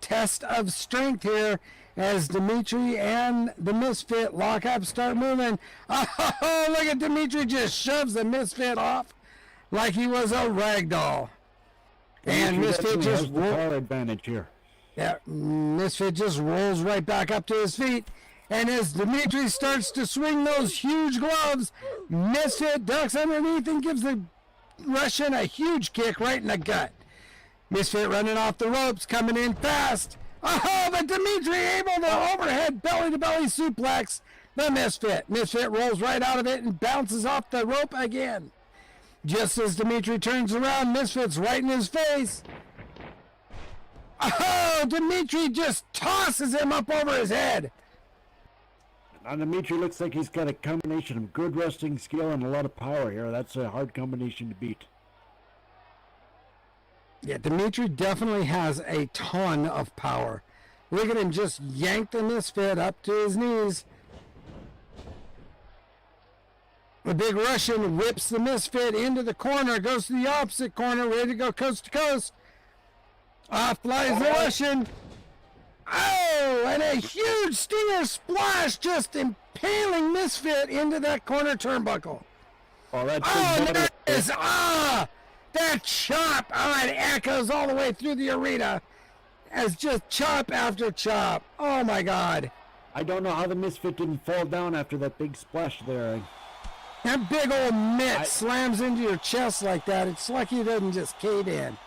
test of strength here as Dimitri and the Misfit lock up, start moving. Oh, look at Dimitri just shoves the Misfit off like he was a rag doll. And Misfit just has the power advantage here. Yeah, Misfit just rolls right back up to his feet. And as Dimitri starts to swing those huge gloves, Misfit ducks underneath and gives the Russian a huge kick right in the gut. Misfit running off the ropes, coming in fast. Oh, but Dimitri able to overhead belly-to-belly suplex the Misfit. Misfit rolls right out of it and bounces off the rope again. Just as Dimitri turns around, Misfit's right in his face. Oh, Dimitri just tosses him up over his head. Now Dimitri looks like he's got a combination of good wrestling skill and a lot of power here. That's a hard combination to beat. Yeah, Dimitri definitely has a ton of power. Look at him just yank the Misfit up to his knees. The big Russian whips the Misfit into the corner, goes to the opposite corner, ready to go coast to coast. Off flies the Russian. Oh, and a huge stinger splash just impaling Misfit into that corner turnbuckle. Oh, that's there it is. That chop. It echoes all the way through the arena as just chop after chop. Oh, my God. I don't know how the Misfit didn't fall down after that big splash there. That big old mitt slams into your chest like that. It's lucky it doesn't just cave in.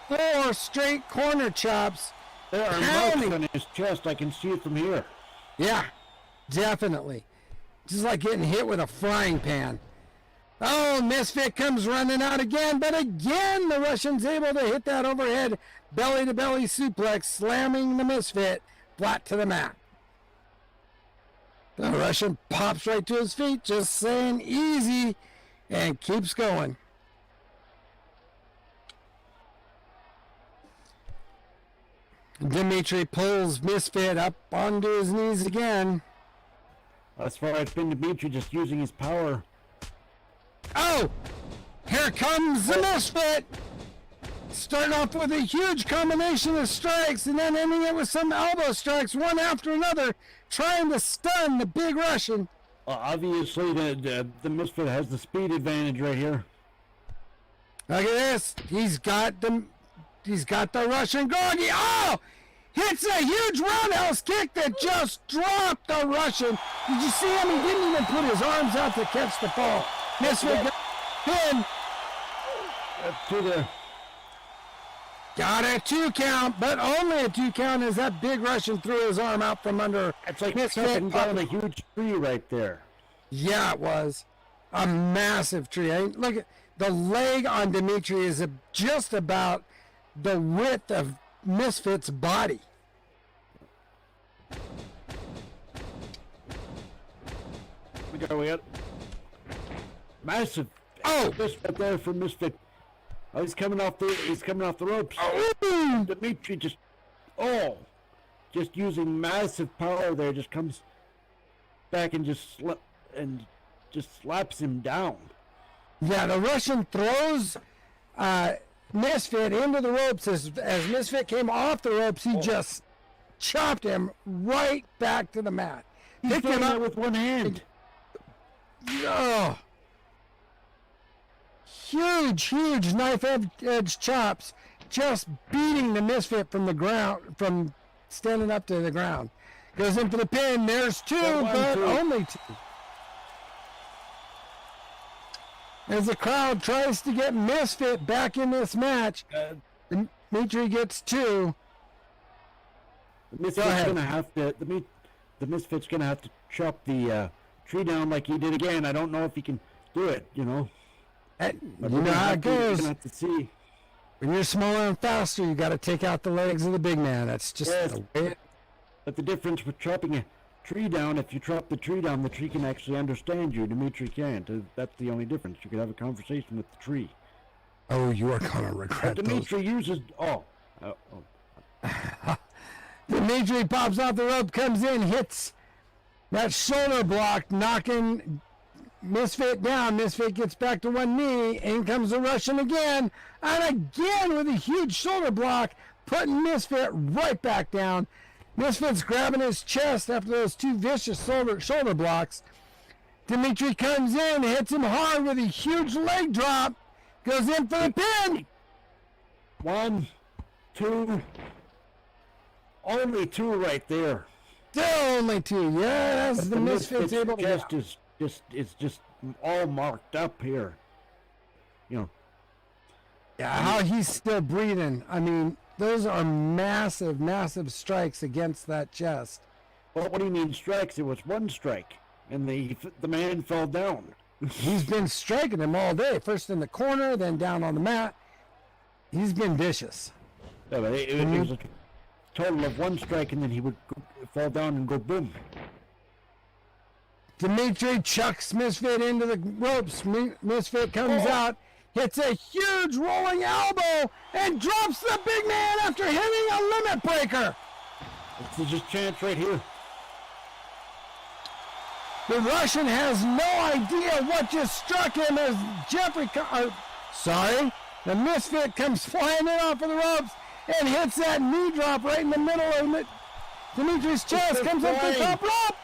4 straight corner chops. There are marks on his chest. I can see it from here. Yeah, definitely. Just like getting hit with a frying pan. Oh, Misfit comes running out again, but again the Russian's able to hit that overhead belly-to-belly suplex, slamming the Misfit flat to the mat. The Russian pops right to his feet, just saying easy, and keeps going. Dimitri pulls Misfit up onto his knees again. As far as it's been Dimitri just using his power. Oh! Here comes the Misfit! Starting off with a huge combination of strikes and then ending it with some elbow strikes, one after another, trying to stun the big Russian. Obviously, the Misfit has the speed advantage right here. Look at this. He's got the Russian groggy. Oh! hits a huge roundhouse kick that just dropped the Russian. Did you see him? He didn't even put his arms out to catch the fall. Misfit pin. To the Got a 2 count, but only a 2 count as that big Russian threw his arm out from under. It's like Misfit. stepping down a huge tree right there. Yeah, it was a massive tree. Look at the leg on Dimitri is just about the width of Misfit's body. We got massive. Oh, Misfit there for Misfit. Oh, he's coming off the ropes. Oh. Dimitri just using massive power there, just comes back and just slaps him down. Yeah, the Russian throws Misfit into the ropes. As Misfit came off the ropes, he just chopped him right back to the mat. He's Picked him doing up it with one hand. Oh. Huge knife edge chops, just beating the Misfit from the ground, from standing up to the ground. Goes into the pin. There's 2, but only 2. As the crowd tries to get Misfit back in this match, Dimitri gets 2. The Misfit's gonna have to chop the tree down like he did again. I don't know if he can do it. You know how it goes. Have to see. When you're smaller and faster, you got to take out the legs of the big man. That's just the way. But the difference with chopping a tree down, if you chop the tree down, the tree can actually understand you. Dimitri can't. That's the only difference. You can have a conversation with the tree. Oh, you are gonna regret but Dimitri uses. Dimitri pops off the rope, comes in, hits that shoulder block, knocking Misfit down. Misfit gets back to one knee. In comes the Russian again. And again with a huge shoulder block, putting Misfit right back down. Misfit's grabbing his chest after those 2 vicious shoulder blocks. Dimitri comes in, hits him hard with a huge leg drop. Goes in for the pin. 1, 2. Only 2 right there. Still only 2. Yeah, that's the Misfit's able to chest is just all marked up here. Yeah, how he's still breathing. I mean, those are massive strikes against that chest. Well, what do you mean strikes? It was 1 strike, and the man fell down. He's been striking him all day. First in the corner, then down on the mat. He's been vicious. Yeah, but it was a total of 1 strike, and then he would fall down and go boom. Dimitri chucks Misfit into the ropes. Misfit comes out, hits a huge rolling elbow, and drops the big man after hitting a limit breaker. It's his chance right here. The Russian has no idea what just struck him as the Misfit comes flying in off of the ropes and hits that knee drop right in the middle of Dimitri's chest, comes up the top rope.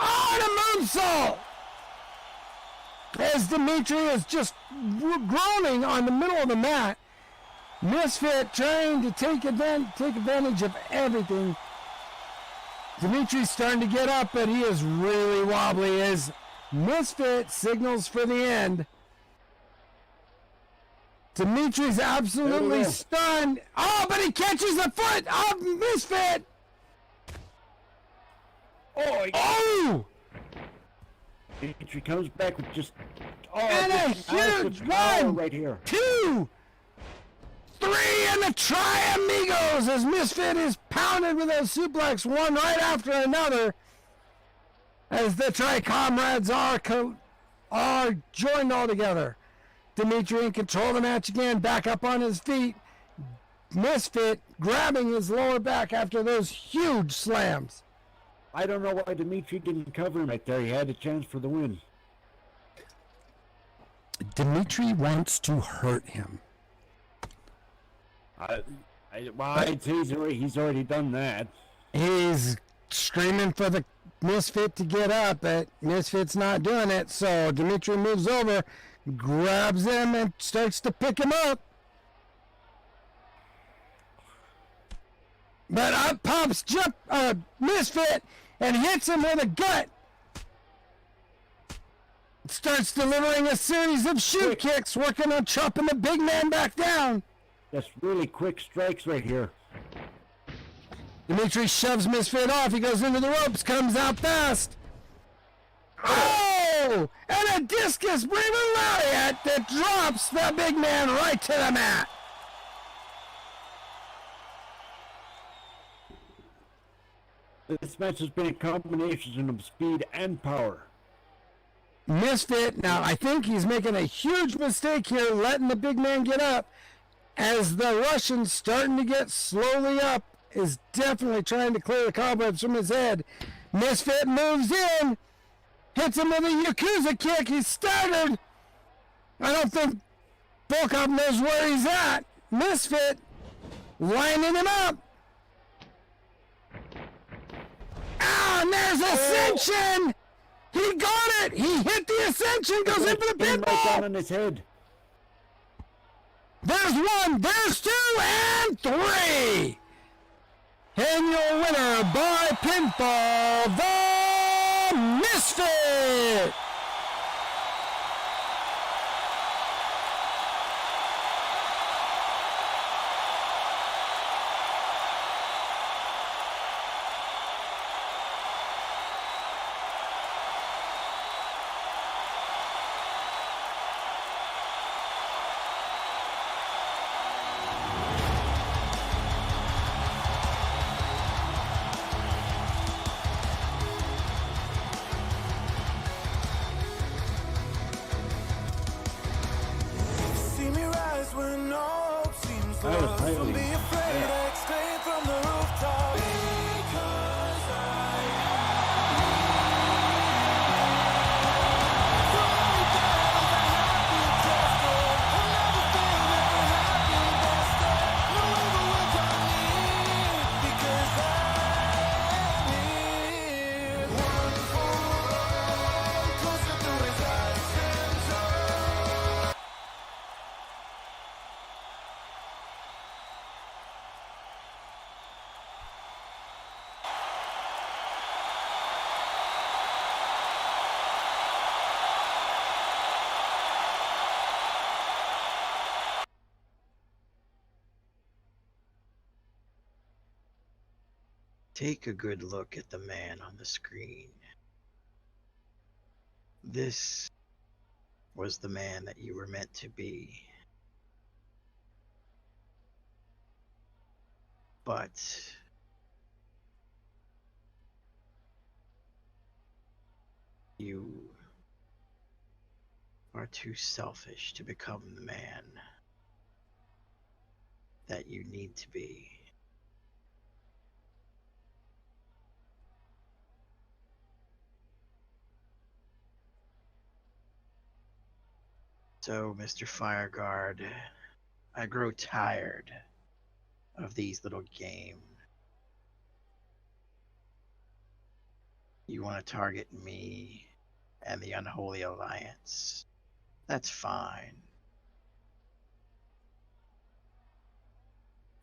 Oh, the moonsault! As Dimitri is just groaning on the middle of the mat, Misfit trying to take advantage of everything. Dimitri's starting to get up, but he is really wobbly as Misfit signals for the end. Dimitri's absolutely stunned. Oh, but he catches the foot of Misfit! Oh! Dimitri comes back with just and a huge 1, right here. 2, 3, and the Tri-Amigos as Misfit is pounded with a suplex, one right after another, as the Tri-Comrades are joined all together. Dimitri in control of the match again, back up on his feet. Misfit grabbing his lower back after those huge slams. I don't know why Dimitri didn't cover him right there. He had a chance for the win. Dimitri wants to hurt him. I'd say he's already done that. He's screaming for the Misfit to get up, but Misfit's not doing it, so Dimitri moves over, grabs him, and starts to pick him up. But up pops Misfit and hits him with a gut. Starts delivering a series of shoot kicks, working on chopping the big man back down. That's really quick strikes right here. Dimitri shoves Misfit off. He goes into the ropes, comes out fast. Oh! And a discus Brave lariat that drops the big man right to the mat. This match has been a combination of speed and power. Misfit, now I think he's making a huge mistake here, letting the big man get up. As the Russian's starting to get slowly up, is definitely trying to clear the cobwebs from his head. Misfit moves in, hits him with a Yakuza kick. He's staggered. I don't think Volkov knows where he's at. Misfit lining him up. Ah, and there's Ascension. He got it. He hit the Ascension. Goes in for the Right pinball. down on his head. There's one. There's two, and three. And your winner by pinfall, the Misfit. See me rise when all hope seems That was lost. Don't highly- be afraid, exclaim from the rooftop. Because I through every battle I have been tested. I'll never fail, never have been bested. No evil will come near, because I'm here. One for all, closer to his eyes and toes. Take a good look at the man on the screen. This was the man that you were meant to be. But you are too selfish to become the man that you need to be. So, Mr. Fireguard, I grow tired of these little games. You want to target me and the Unholy Alliance. That's fine.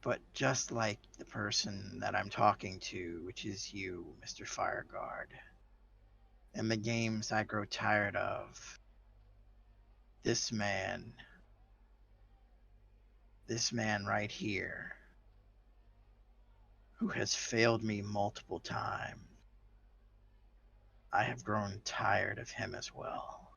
But just like the person that I'm talking to, which is you, Mr. Fireguard, and the games I grow tired of, this man right here, who has failed me multiple times, I have grown tired of him as well.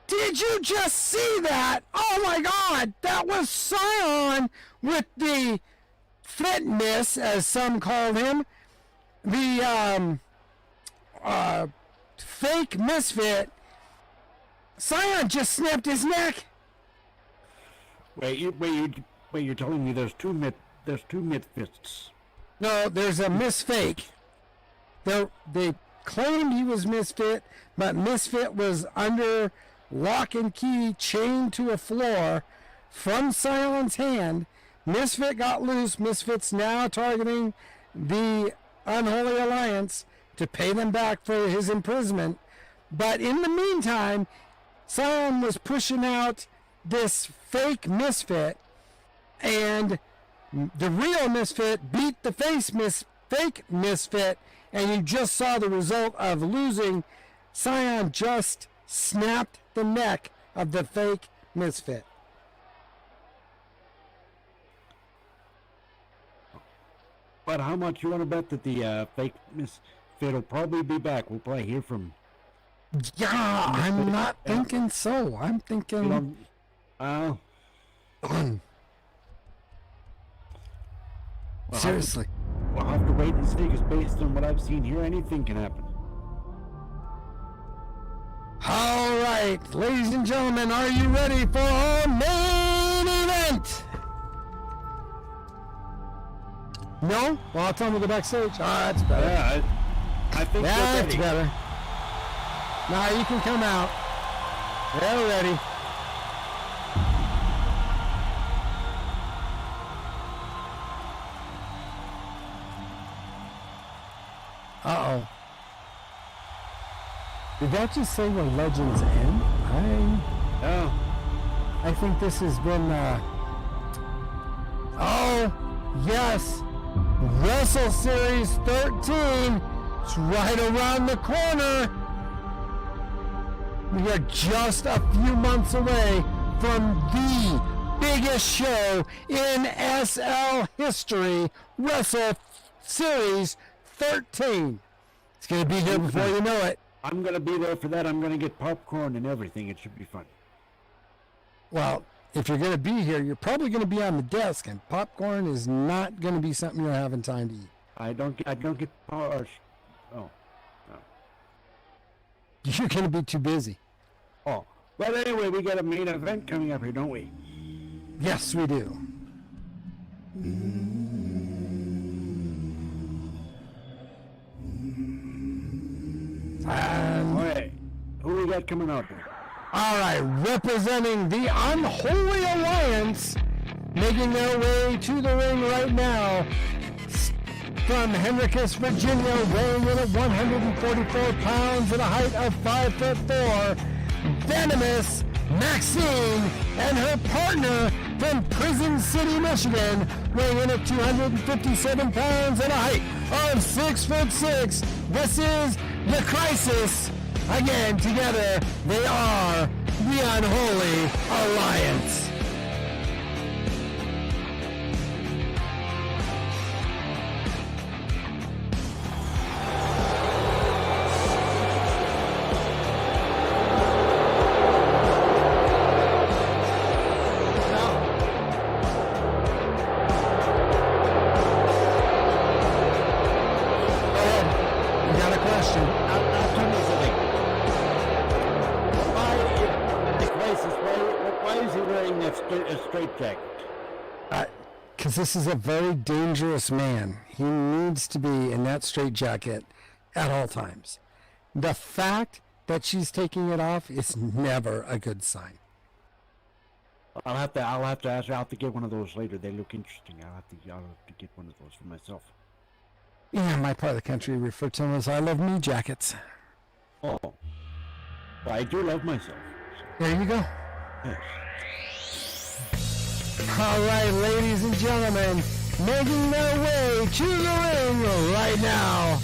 Did you just see that? Oh my God, that was Scion with the fitness, as some called him, the fake Misfit. Scion just snapped his neck. Wait, you're telling me there's two Misfits? No, there's a Misfake. They claimed he was Misfit, but Misfit was under lock and key, chained to a floor from Cylon's hand. Misfit got loose. Misfit's now targeting the Unholy Alliance to pay them back for his imprisonment. But in the meantime, Cylon was pushing out this fake Misfit, and the real Misfit beat the fake Misfit, and you just saw the result of losing. Cylon just snapped the neck of the fake Misfit. But how much you want to bet that the fake Misfit will probably be back? We'll probably hear from. Yeah, I'm not thinking so. I'm thinking. Seriously. We'll have to wait and see, because based on what I've seen here, anything can happen. All right, ladies and gentlemen, are you ready for our main event? No? Well, I'll tell them to go backstage. Oh, that's better. Yeah, I think that's better. Now you can come out. They're ready. Uh-oh. Did that just say where legends end? I think this has been, oh, yes. Wrestle Series 13. It's right around the corner. We are just a few months away from the biggest show in SL history, Wrestle Series 13. It's going to be here before you know it. I'm going to be there for that. I'm going to get popcorn and everything. It should be fun. Well, if you're going to be here, you're probably going to be on the desk, and popcorn is not going to be something you're having time to eat. I don't get oh. You're going to be too busy. Oh. But anyway, we got a main event coming up here, don't we? Yes, we do. Alright, who we got coming out there? Alright, representing the Unholy Alliance, making their way to the ring right now, from Henricus, Virginia, weighing in at 144 pounds and a height of 5'4", Venomous Maxine and her partner from Prison City, Michigan, weighing in at 257 pounds and a height of 6'6". This is the Crisis. Again, together, they are the Unholy Alliance. Because this is a very dangerous man. He needs to be in that straitjacket at all times. The fact that she's taking it off is never a good sign. I'll have to ask her. I'll have to get one of those later. They look interesting. I'll have to get one of those for myself. Yeah, my part of the country refer to them as I love me jackets. Oh. Well, I do love myself. There you go. Yes. All right, ladies and gentlemen, making their way to the ring right now.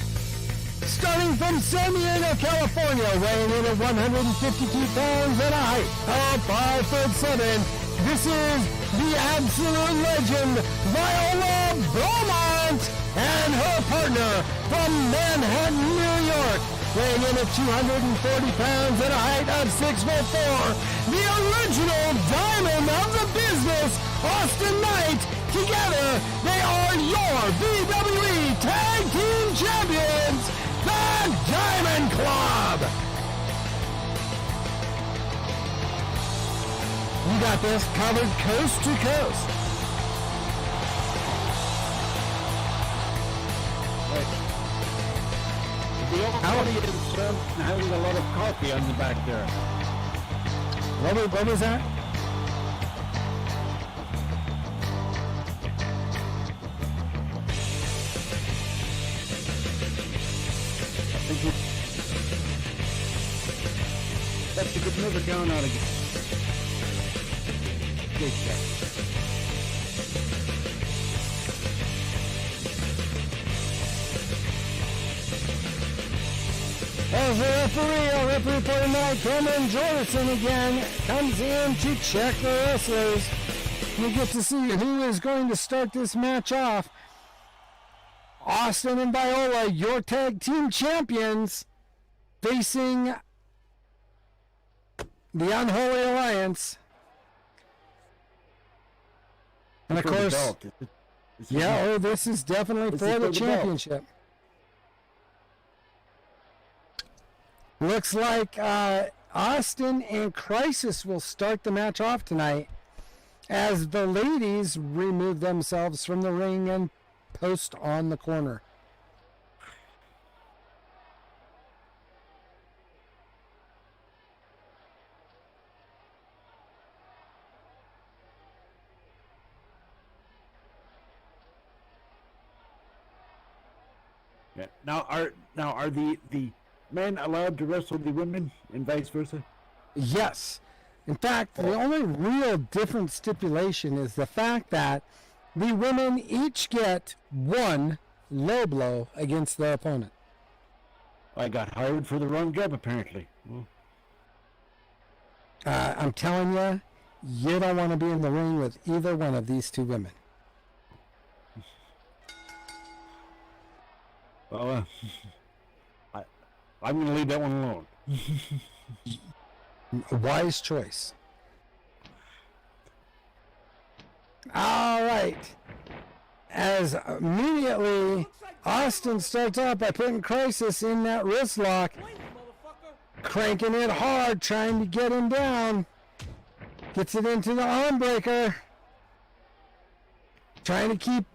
Starting from San Diego, California, weighing in at 152 pounds and a height of 5'7". This is the absolute legend, Viola Beaumont, and her partner from Manhattan, New York, weighing in at 240 pounds and a height of 6'4". The original diamond of the business, Austin Knight. Together, they are your VWE Tag Team Champions, the Diamond Club. You got this covered coast to coast. The audience having a lot of coffee on the back there. What was that? That's a good never down out again. Good check. As the referee for tonight, Cameron Jorgensen again comes in to check the wrestlers. We get to see who is going to start this match off. Austin and Viola, your tag team champions, facing the Unholy Alliance. And of course, this is definitely for the championship. Looks like Austin and Crisis will start the match off tonight as the ladies remove themselves from the ring and post on the corner. Yeah. Now are the men allowed to wrestle the women and vice versa? Yes. In fact, the only real different stipulation is the fact that the women each get one low blow against their opponent. I got hired for the wrong job, apparently. Well, I'm telling you, you don't want to be in the ring with either one of these two women. well I'm going to leave that one alone. A wise choice. All right. As immediately Austin starts out by putting Crisis in that wrist lock, cranking it hard, trying to get him down. Gets it into the arm breaker. Trying to keep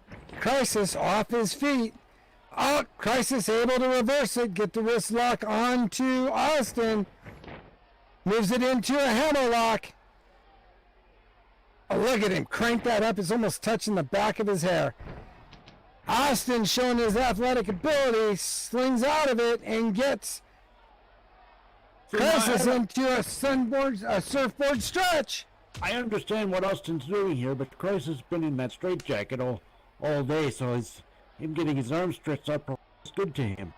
Crisis off his feet. Oh, Crisis able to reverse it, get the wrist lock onto Austin. Moves it into a hammerlock. Oh, look at him crank that up. It's almost touching the back of his hair. Austin, showing his athletic ability, slings out of it and gets Crisis into a surfboard stretch. I understand what Austin's doing here, but Crisis has been in that straitjacket all day, so him getting his arms stretched up is good to him.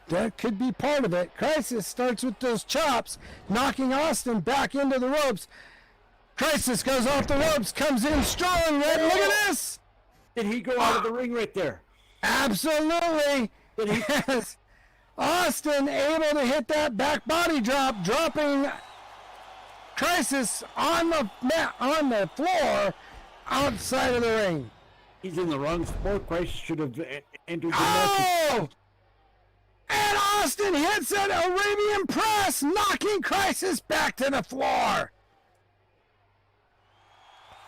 That could be part of it. Crisis starts with those chops, knocking Austin back into the ropes. Crisis goes off the ropes, comes in strong. Look at this! Did he go out of the ring right there? Absolutely. Yes. Austin able to hit that back body drop, dropping Crisis on the mat, on the floor, outside of the ring. He's in the wrong sport. Crisis should have entered the match. Oh! And Austin hits an Arabian press, knocking Crisis back to the floor.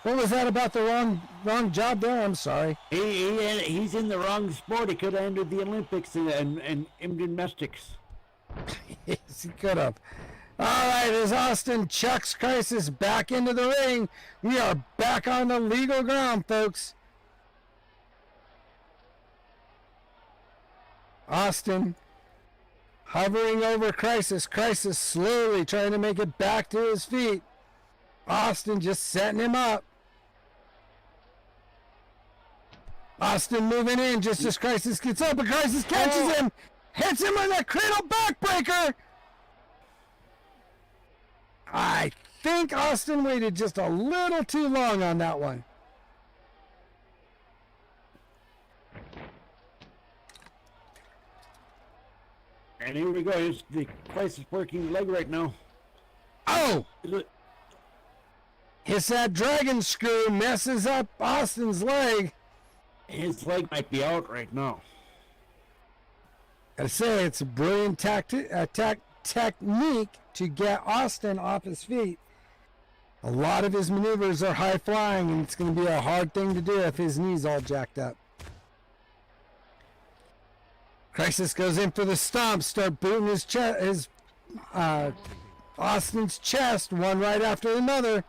What was that about the wrong job there? I'm sorry. He's in the wrong sport. He could have entered the Olympics and gymnastics. Yes, he could have. All right, as Austin chucks Crisis back into the ring, we are back on the legal ground, folks. Austin hovering over Crisis. Crisis slowly trying to make it back to his feet. Austin just setting him up. Austin moving in just as Crisis gets up, but Crisis catches him, hits him with a cradle backbreaker. I think Austin waited just a little too long on that one. And here we go. Here's the Crisis working leg right now. Oh! Hits that dragon screw, messes up Austin's leg. His leg might be out right now. Gotta say, it's a brilliant technique to get Austin off his feet. A lot of his maneuvers are high flying, and it's going to be a hard thing to do if his knee's all jacked up. Crisis goes in for the stomp, start booting his chest, Austin's chest, one right after another.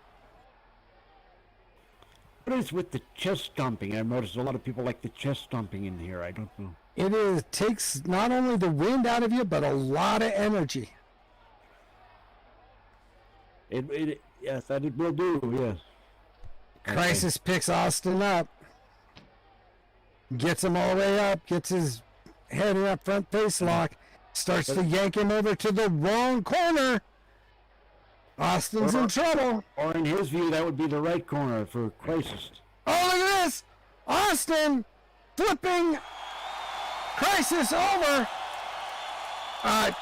What is with the chest stomping? I've noticed a lot of people like the chest stomping in here. I don't know. It takes not only the wind out of you, but a lot of energy. Yes, that it will do. Yes. Crisis picks Austin up, gets him all the way up, gets his head in that front face lock, starts to yank him over to the wrong corner. Austin's in trouble. Or in his view, that would be the right corner for Crisis. Oh, look at this! Austin flipping Crisis over. I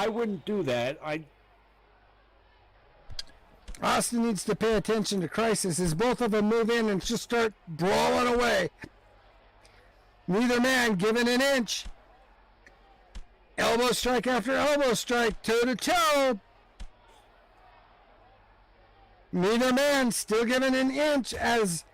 wouldn't do that. Austin needs to pay attention to Crisis as both of them move in and just start brawling away. Neither man giving an inch. Elbow strike after elbow strike, toe to toe. Neither man still giving an inch as,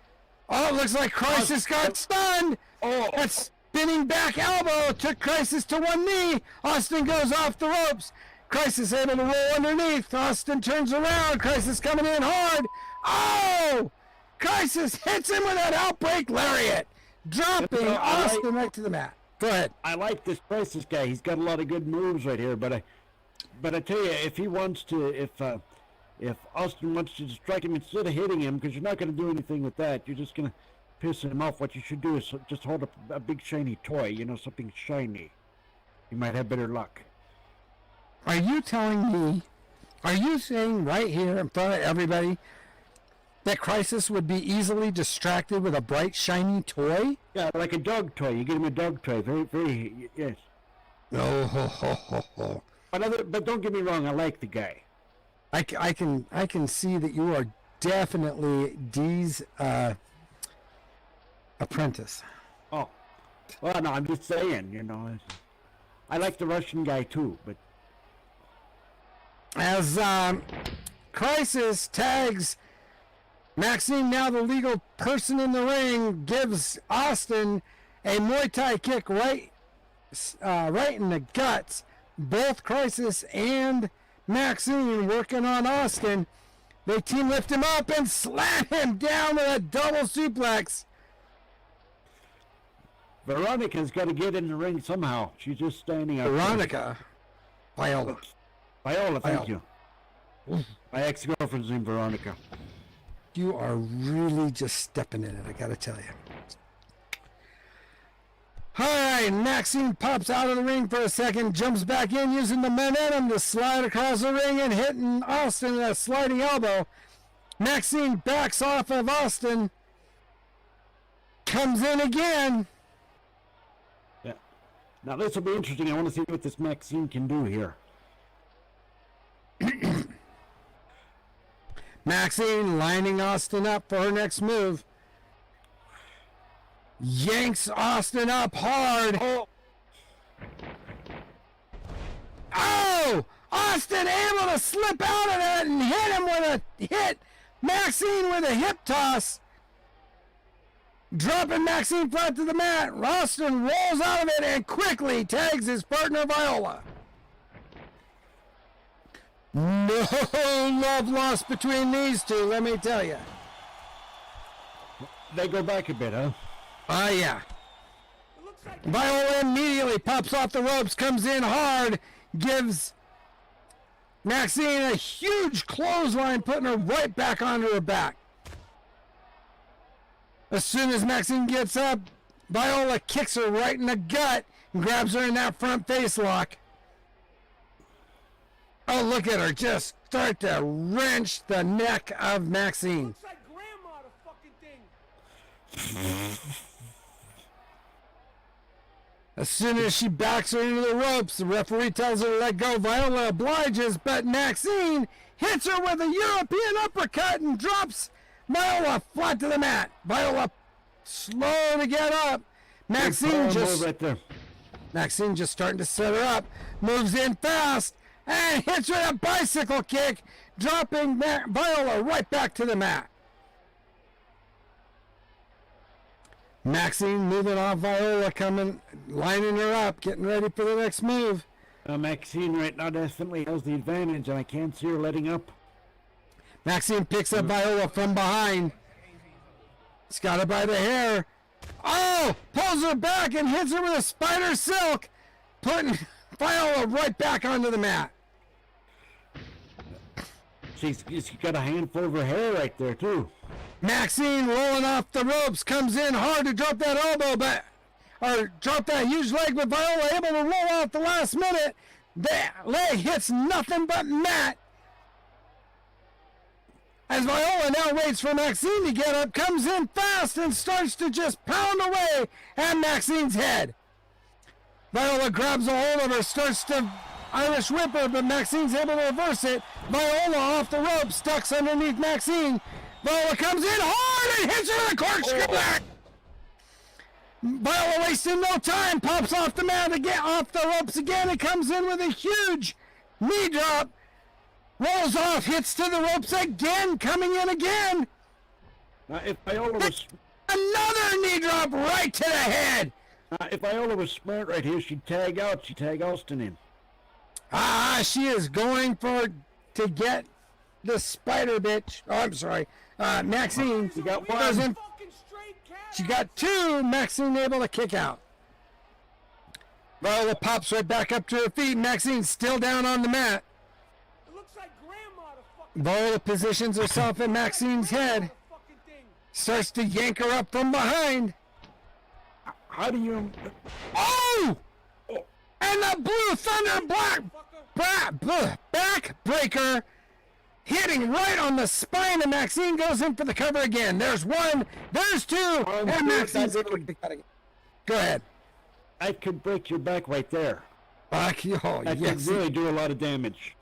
it looks like Crisis got stunned. That spinning back elbow took Crisis to one knee. Austin goes off the ropes. Crisis able to roll underneath. Austin turns around. Crisis coming in hard. Oh! Crisis hits him with that outbreak lariat, dropping Austin right to the mat. Go ahead. I like this Crisis guy. He's got a lot of good moves right here. But I tell you, if he wants to, if Austin wants to strike him instead of hitting him, because you're not going to do anything with that, you're just going to piss him off. What you should do is just hold up a big shiny toy. Something shiny. You might have better luck. Are you telling me? Are you saying right here in front of everybody that Crisis would be easily distracted with a bright, shiny toy? Yeah, like a dog toy. You get him a dog toy. Very, very, yes. No, ho, ho, ho, ho. But don't get me wrong. I like the guy. I can see that you are definitely Dee's apprentice. Oh, well, no, I'm just saying. I like the Russian guy too, but as Crisis tags Maxine, now the legal person in the ring, gives Austin a Muay Thai kick right in the guts. Both Crisis and Maxine working on Austin. They team lift him up and slam him down with a double suplex. Veronica's got to get in the ring somehow. She's just standing out there. Viola, thank you. My ex-girlfriend's named Veronica. You are really just stepping in it, I gotta tell you. Alright, Maxine pops out of the ring for a second, jumps back in using the momentum to slide across the ring and hitting Austin with a sliding elbow. Maxine backs off of Austin, comes in again. Yeah. Now this will be interesting. I want to see what this Maxine can do here. Maxine lining Austin up for her next move. Yanks Austin up hard. Oh! Austin able to slip out of that and hit Maxine with a hip toss. Dropping Maxine flat to the mat. Austin rolls out of it and quickly tags his partner Viola. No love lost between these two, let me tell you. They go back a bit, huh? Yeah. Viola immediately pops off the ropes, comes in hard, gives Maxine a huge clothesline, putting her right back onto her back. As soon as Maxine gets up, Viola kicks her right in the gut and grabs her in that front face lock. Oh, look at her just start to wrench the neck of Maxine. Looks like grandma, the fucking thing. As soon as she backs her into the ropes, the referee tells her to let go. Viola obliges, but Maxine hits her with a European uppercut and drops Viola flat to the mat. Viola slow to get up. Maxine just starting to set her up. Moves in fast and hits her with a bicycle kick, dropping Viola right back to the mat. Maxine moving off Viola, coming, lining her up, getting ready for the next move. Maxine right now definitely has the advantage, and I can't see her letting up. Maxine picks up Viola from behind. He's got her by the hair. Oh! Pulls her back and hits her with a spider silk, putting Viola right back onto the mat. She's got a handful of her hair right there, too. Maxine rolling off the ropes, comes in hard to drop that elbow, or drop that huge leg, but Viola able to roll out the last minute. That leg hits nothing but mat. As Viola now waits for Maxine to get up, comes in fast and starts to just pound away at Maxine's head. Viola grabs a hold of her, starts to Irish whip her, but Maxine's able to reverse it. Viola off the rope, stuck underneath Maxine. Viola comes in hard and hits her with a corkscrew back. Viola wasting no time, pops off the mat again, off the ropes again, and comes in with a huge knee drop. Rolls off, hits to the ropes again, coming in again. If Viola was another knee drop right to the head. If Viola was smart right here, she'd tag out. She'd tag Austin in. She is going to get the spider bitch. Oh, I'm sorry. Maxine. She got one. She got two. Maxine able to kick out. Viola pops right back up to her feet. Maxine's still down on the mat. Viola positions herself at Maxine's head. Starts to yank her up from behind. How do you... Oh! And the Blue Thunder backbreaker hitting right on the spine, and Maxine goes in for the cover again. There's one, there's two, and Maxine's able to kick out again. Go ahead. I could break your back right there. That could really do a lot of damage.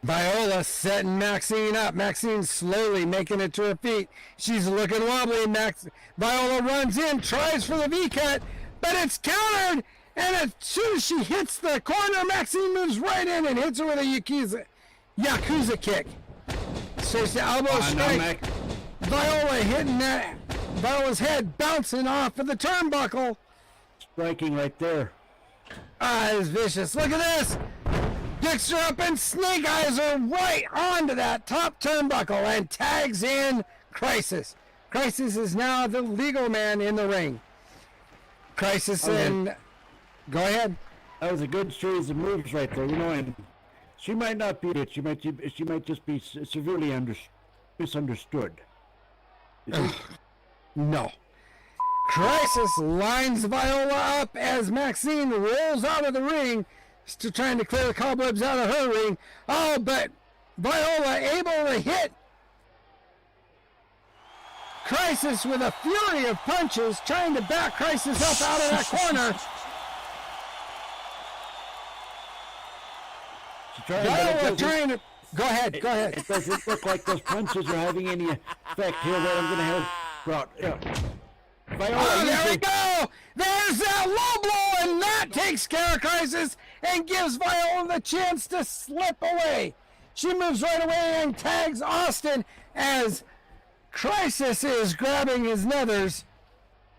Viola setting Maxine up. Maxine slowly making it to her feet. She's looking wobbly. Viola runs in, tries for the V-cut, but it's countered. And as soon as she hits the corner, Maxine moves right in and hits her with a Yakuza kick. Starts the elbow strike. Viola hitting that. Viola's head bouncing off of the turnbuckle. Striking right there. It's vicious. Look at this. Picks her up and snake eyes her right onto that top turnbuckle and tags in Crisis. Crisis is now the legal man in the ring. Crisis and... Go ahead. That was a good series of moves right there, and she might not be it. She might just be severely misunderstood. No. Crisis lines Viola up as Maxine rolls out of the ring, still trying to clear the cobwebs out of her ring. Oh, but Viola able to hit Crisis with a fury of punches, trying to back Crisis up out of that corner. Viola trying to... Go ahead. It doesn't look like those punches are having any effect here that I'm going to have brought. Viola, there we go! There's that low blow, and that takes care of Crisis and gives Viola the chance to slip away. She moves right away and tags Austin as Crisis is grabbing his nethers.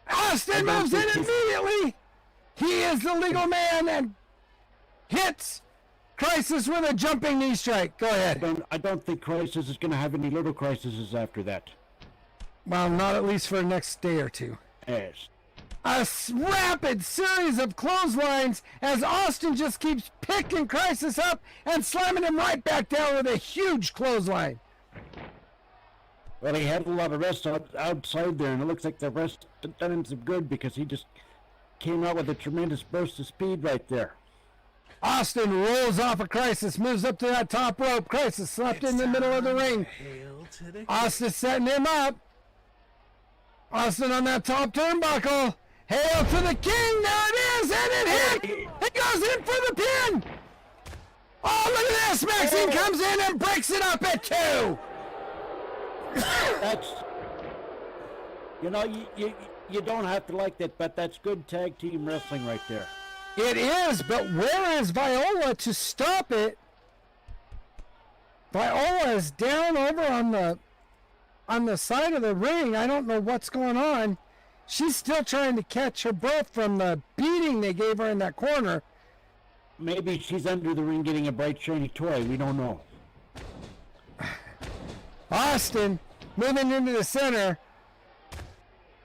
Austin moves in immediately. He is the legal man and hits Crisis with a jumping knee strike. Go ahead. I don't think Crisis is going to have any little crises after that. Well, not at least for the next day or two. Yes. A rapid series of clotheslines as Austin just keeps picking Crisis up and slamming him right back down with a huge clothesline. Well, he had a lot of rest outside there, and it looks like the rest done him some good because he just came out with a tremendous burst of speed right there. Austin rolls off a Crisis, moves up to that top rope. Crisis slapped in the middle of the ring. Austin setting him up. Austin on that top turnbuckle. Hail to the king. There it is, and it hit. It goes in for the pin. Oh, look at this. Maxine comes in and breaks it up at 2. That's, you don't have to like that, but that's good tag team wrestling right there. It is, but where is Viola to stop it? Viola is down over on the on the side of the ring. I don't know what's going on. She's still trying to catch her breath from the beating they gave her in that corner. Maybe she's under the ring getting a bright, shiny toy. We don't know. Austin moving into the center.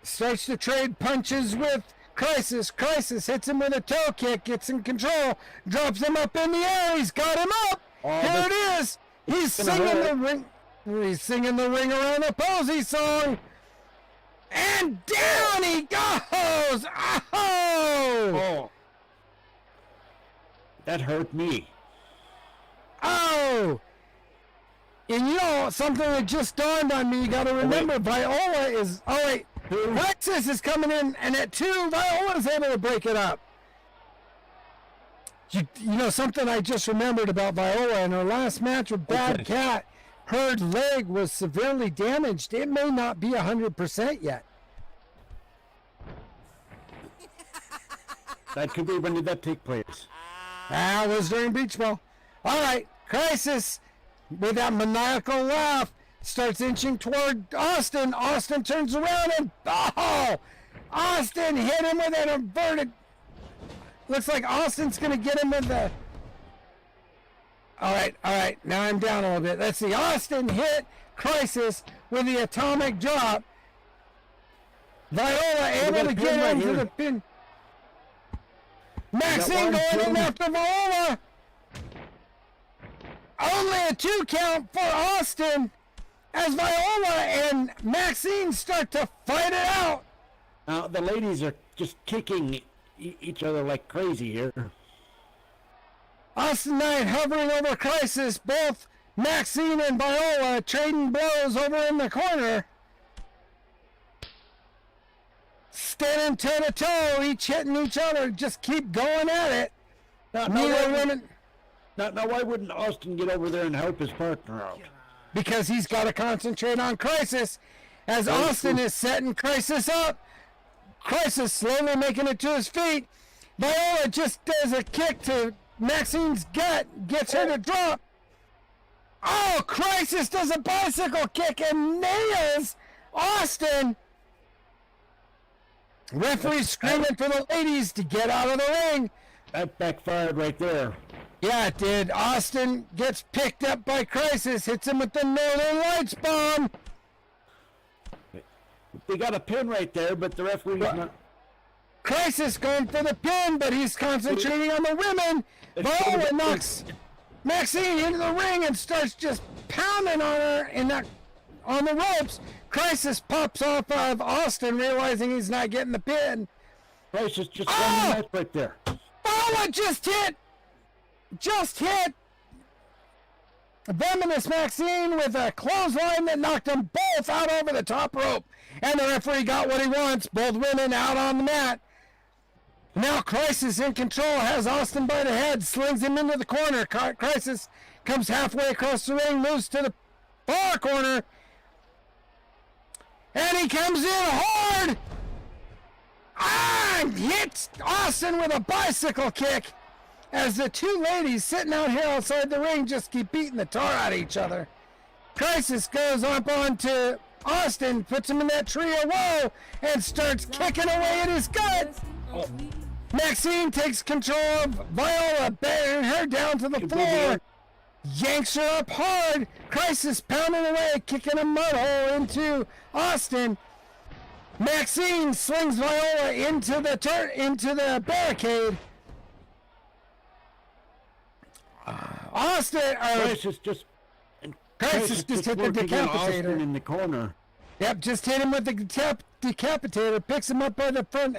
Starts to trade punches with Crisis. Crisis hits him with a toe kick. Gets in control. Drops him up in the air. He's got him up. Here it is. He's singing the ring. He's singing the Ring Around the Posy song. And down he goes. Oh! That hurt me. Oh! And you know, something that just dawned on me, you gotta remember, Viola is, Alexis is coming in, and at 2, Viola is able to break it up. You know, something I just remembered about Viola in her last match with Bad Cat, her leg was severely damaged. It may not be 100% yet. That could be. When did that take place? That was during beach ball. All right, Crisis, with that maniacal laugh, starts inching toward Austin. Austin turns around and, Austin hit him with an inverted. Looks like Austin's going to get him with the. All right, now I'm down a little bit. Let's see. Austin hit Crisis with the atomic drop. Viola able to get into the pin. Maxine going in after Viola. Only a 2 count for Austin as Viola and Maxine start to fight it out. Now the ladies are just kicking each other like crazy here. Austin Knight hovering over Crisis. Both Maxine and Viola trading blows over in the corner. Standing toe to toe, each hitting each other, just keep going at it. Now why wouldn't Austin get over there and help his partner out? Because he's got to concentrate on Crisis. As Austin is setting Crisis up, Crisis slowly making it to his feet. Viola just does a kick to Maxine's gut, gets her to drop. Oh, Crisis does a bicycle kick and nails Austin. Referee screaming for the ladies to get out of the ring. That backfired right there. Yeah, it did. Austin gets picked up by Crisis, hits him with the Northern Lights bomb. They got a pin right there, but the referee's not. Crisis going for the pin, but he's concentrating on the women. Viola knocks Maxine into the ring and starts just pounding on her on the ropes. Crisis pops off of Austin, realizing he's not getting the pin. Crisis just won the match right there. Viola just hit Venomous Maxine with a clothesline that knocked them both out over the top rope. And the referee got what he wants, both women out on the mat. Now Crisis in control, has Austin by the head, slings him into the corner. Crisis comes halfway across the ring, moves to the far corner, and he comes in hard! And hits Austin with a bicycle kick as the 2 ladies sitting out here outside the ring just keep beating the tar out of each other. Crisis goes up onto Austin, puts him in that tree of woe, and starts kicking away at his gut. Maxine takes control of Viola, bearing her down to the floor. Yanks her up hard. Crisis pounding away, kicking a mud hole into Austin. Maxine slings Viola into the barricade. Crisis just hit the decapitator in the corner. Yep, just hit him with the decapitator. Picks him up by the front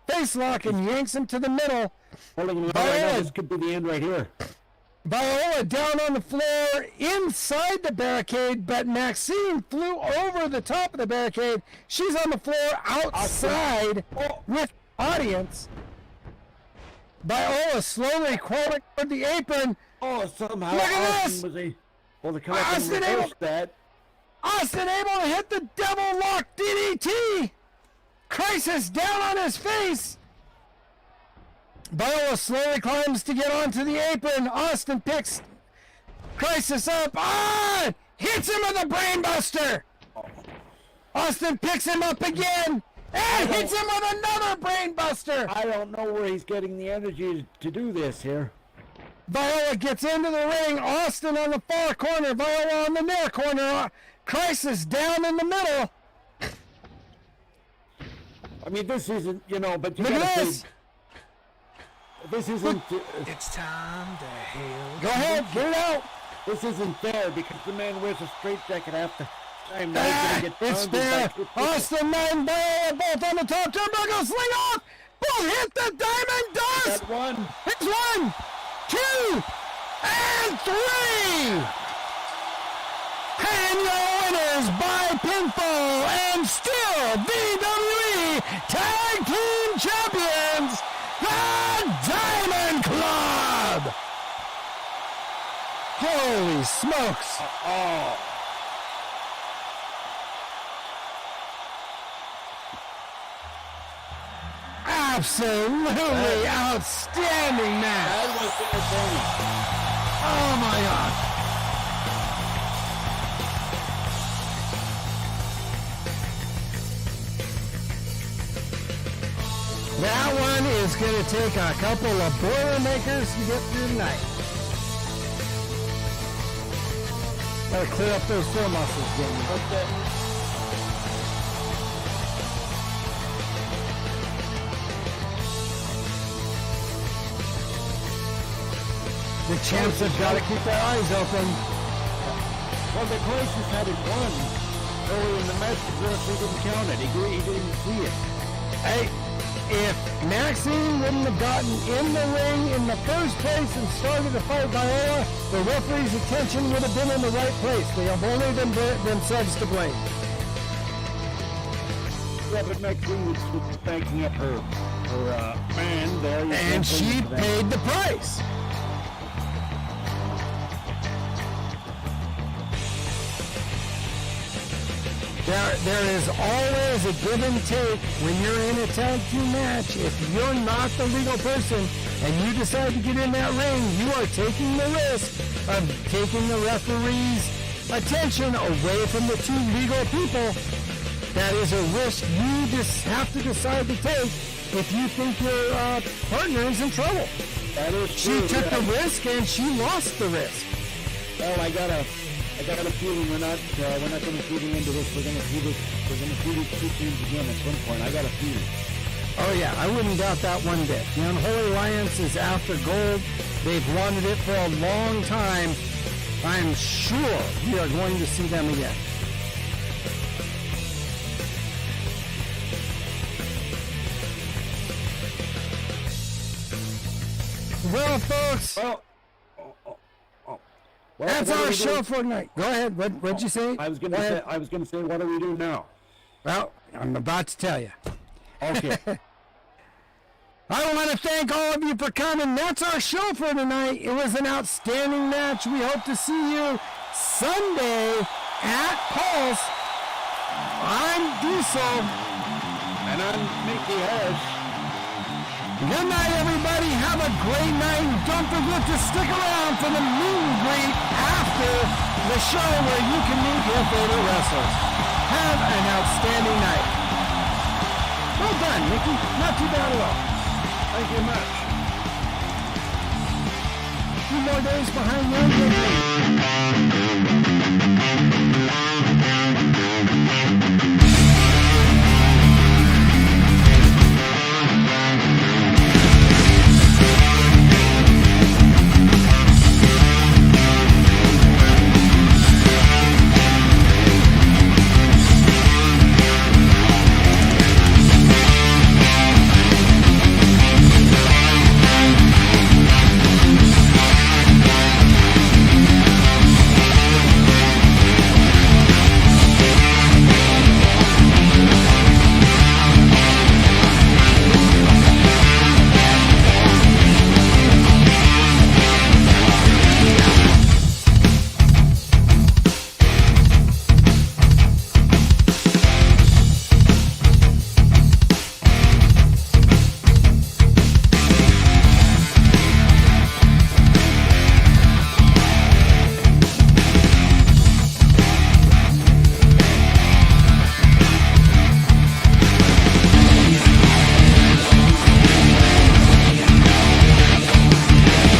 face lock and yanks him to the middle. This could be the end right here. Viola down on the floor inside the barricade, but Maxine flew over the top of the barricade. She's on the floor outside with audience. Viola slowly crawling toward the apron. Somehow look at Austin this! Austin able to hit the devil lock DDT. Crisis down on his face. Viola slowly climbs to get onto the apron. Austin picks Crisis up. Hits him with a brainbuster. Austin picks him up again and hits him with another brain buster. I don't know where he's getting the energy to do this here. Viola gets into the ring. Austin on the far corner. Viola on the near corner. Crisis down in the middle. I mean, this isn't, you know, but you Look gotta at think, this. this isn't. It's time to hail. Go ahead, get it out. This isn't fair because the man wears a straitjacket after time. Now he's gonna get It's pounded by fair. two people. Austin and Viola both on the top turnbuckle. Sling off. Both hit the diamond dust. That one. It's 1, 2, and 3. And your winners by pinfall and still VWE Tag Team Champions, the Diamond Club. Holy smokes. Oh. Absolutely outstanding match. That was entertaining. Oh my God. That one is going to take a couple of Boilermakers to get through tonight. Gotta clear up those four muscles, Jamie. Okay. The champs have got to keep their eyes open. Well, the Crisis had it won early in the match. The referee didn't count it. He didn't see it. Hey, if Maxine wouldn't have gotten in the ring in the first place and started to fight Viola, the referee's attention would have been in the right place. They have only themselves to blame. Yeah, but Maxine was backing up her man there. You And can't she blame her for that. paid the price. There is always a give and take when you're in a tag team match. If you're not the legal person and you decide to get in that ring, you are taking the risk of taking the referee's attention away from the two legal people. That is a risk you just have to decide to take if you think your partner is in trouble. That is She true, took yeah. the risk and she lost the risk. Well, I got a feeling we're not going to feed into this. We're going to feed these two teams again at some point. I got a feeling. Oh yeah, I wouldn't doubt that one bit. The Unholy Alliance is after gold. They've wanted it for a long time. I'm sure we are going to see them again. Well, folks, Well, that's what do our we show do? for tonight. Go ahead. What'd you say? I was going Go to say. ahead. I was going to say. What do we do now? Well, I'm about to tell you. Okay. I want to thank all of you for coming. That's our show for tonight. It was an outstanding match. We hope to see you Sunday at Pulse. I'm Diesel. And I'm Mickey Harris. Good night, everybody. Have a great night. And don't forget to stick around for the meet and greet after the show where you can meet your favorite wrestlers. Have an outstanding night. Well done, Mickey. Not too bad at all. Thank you much. 2 more days behind you.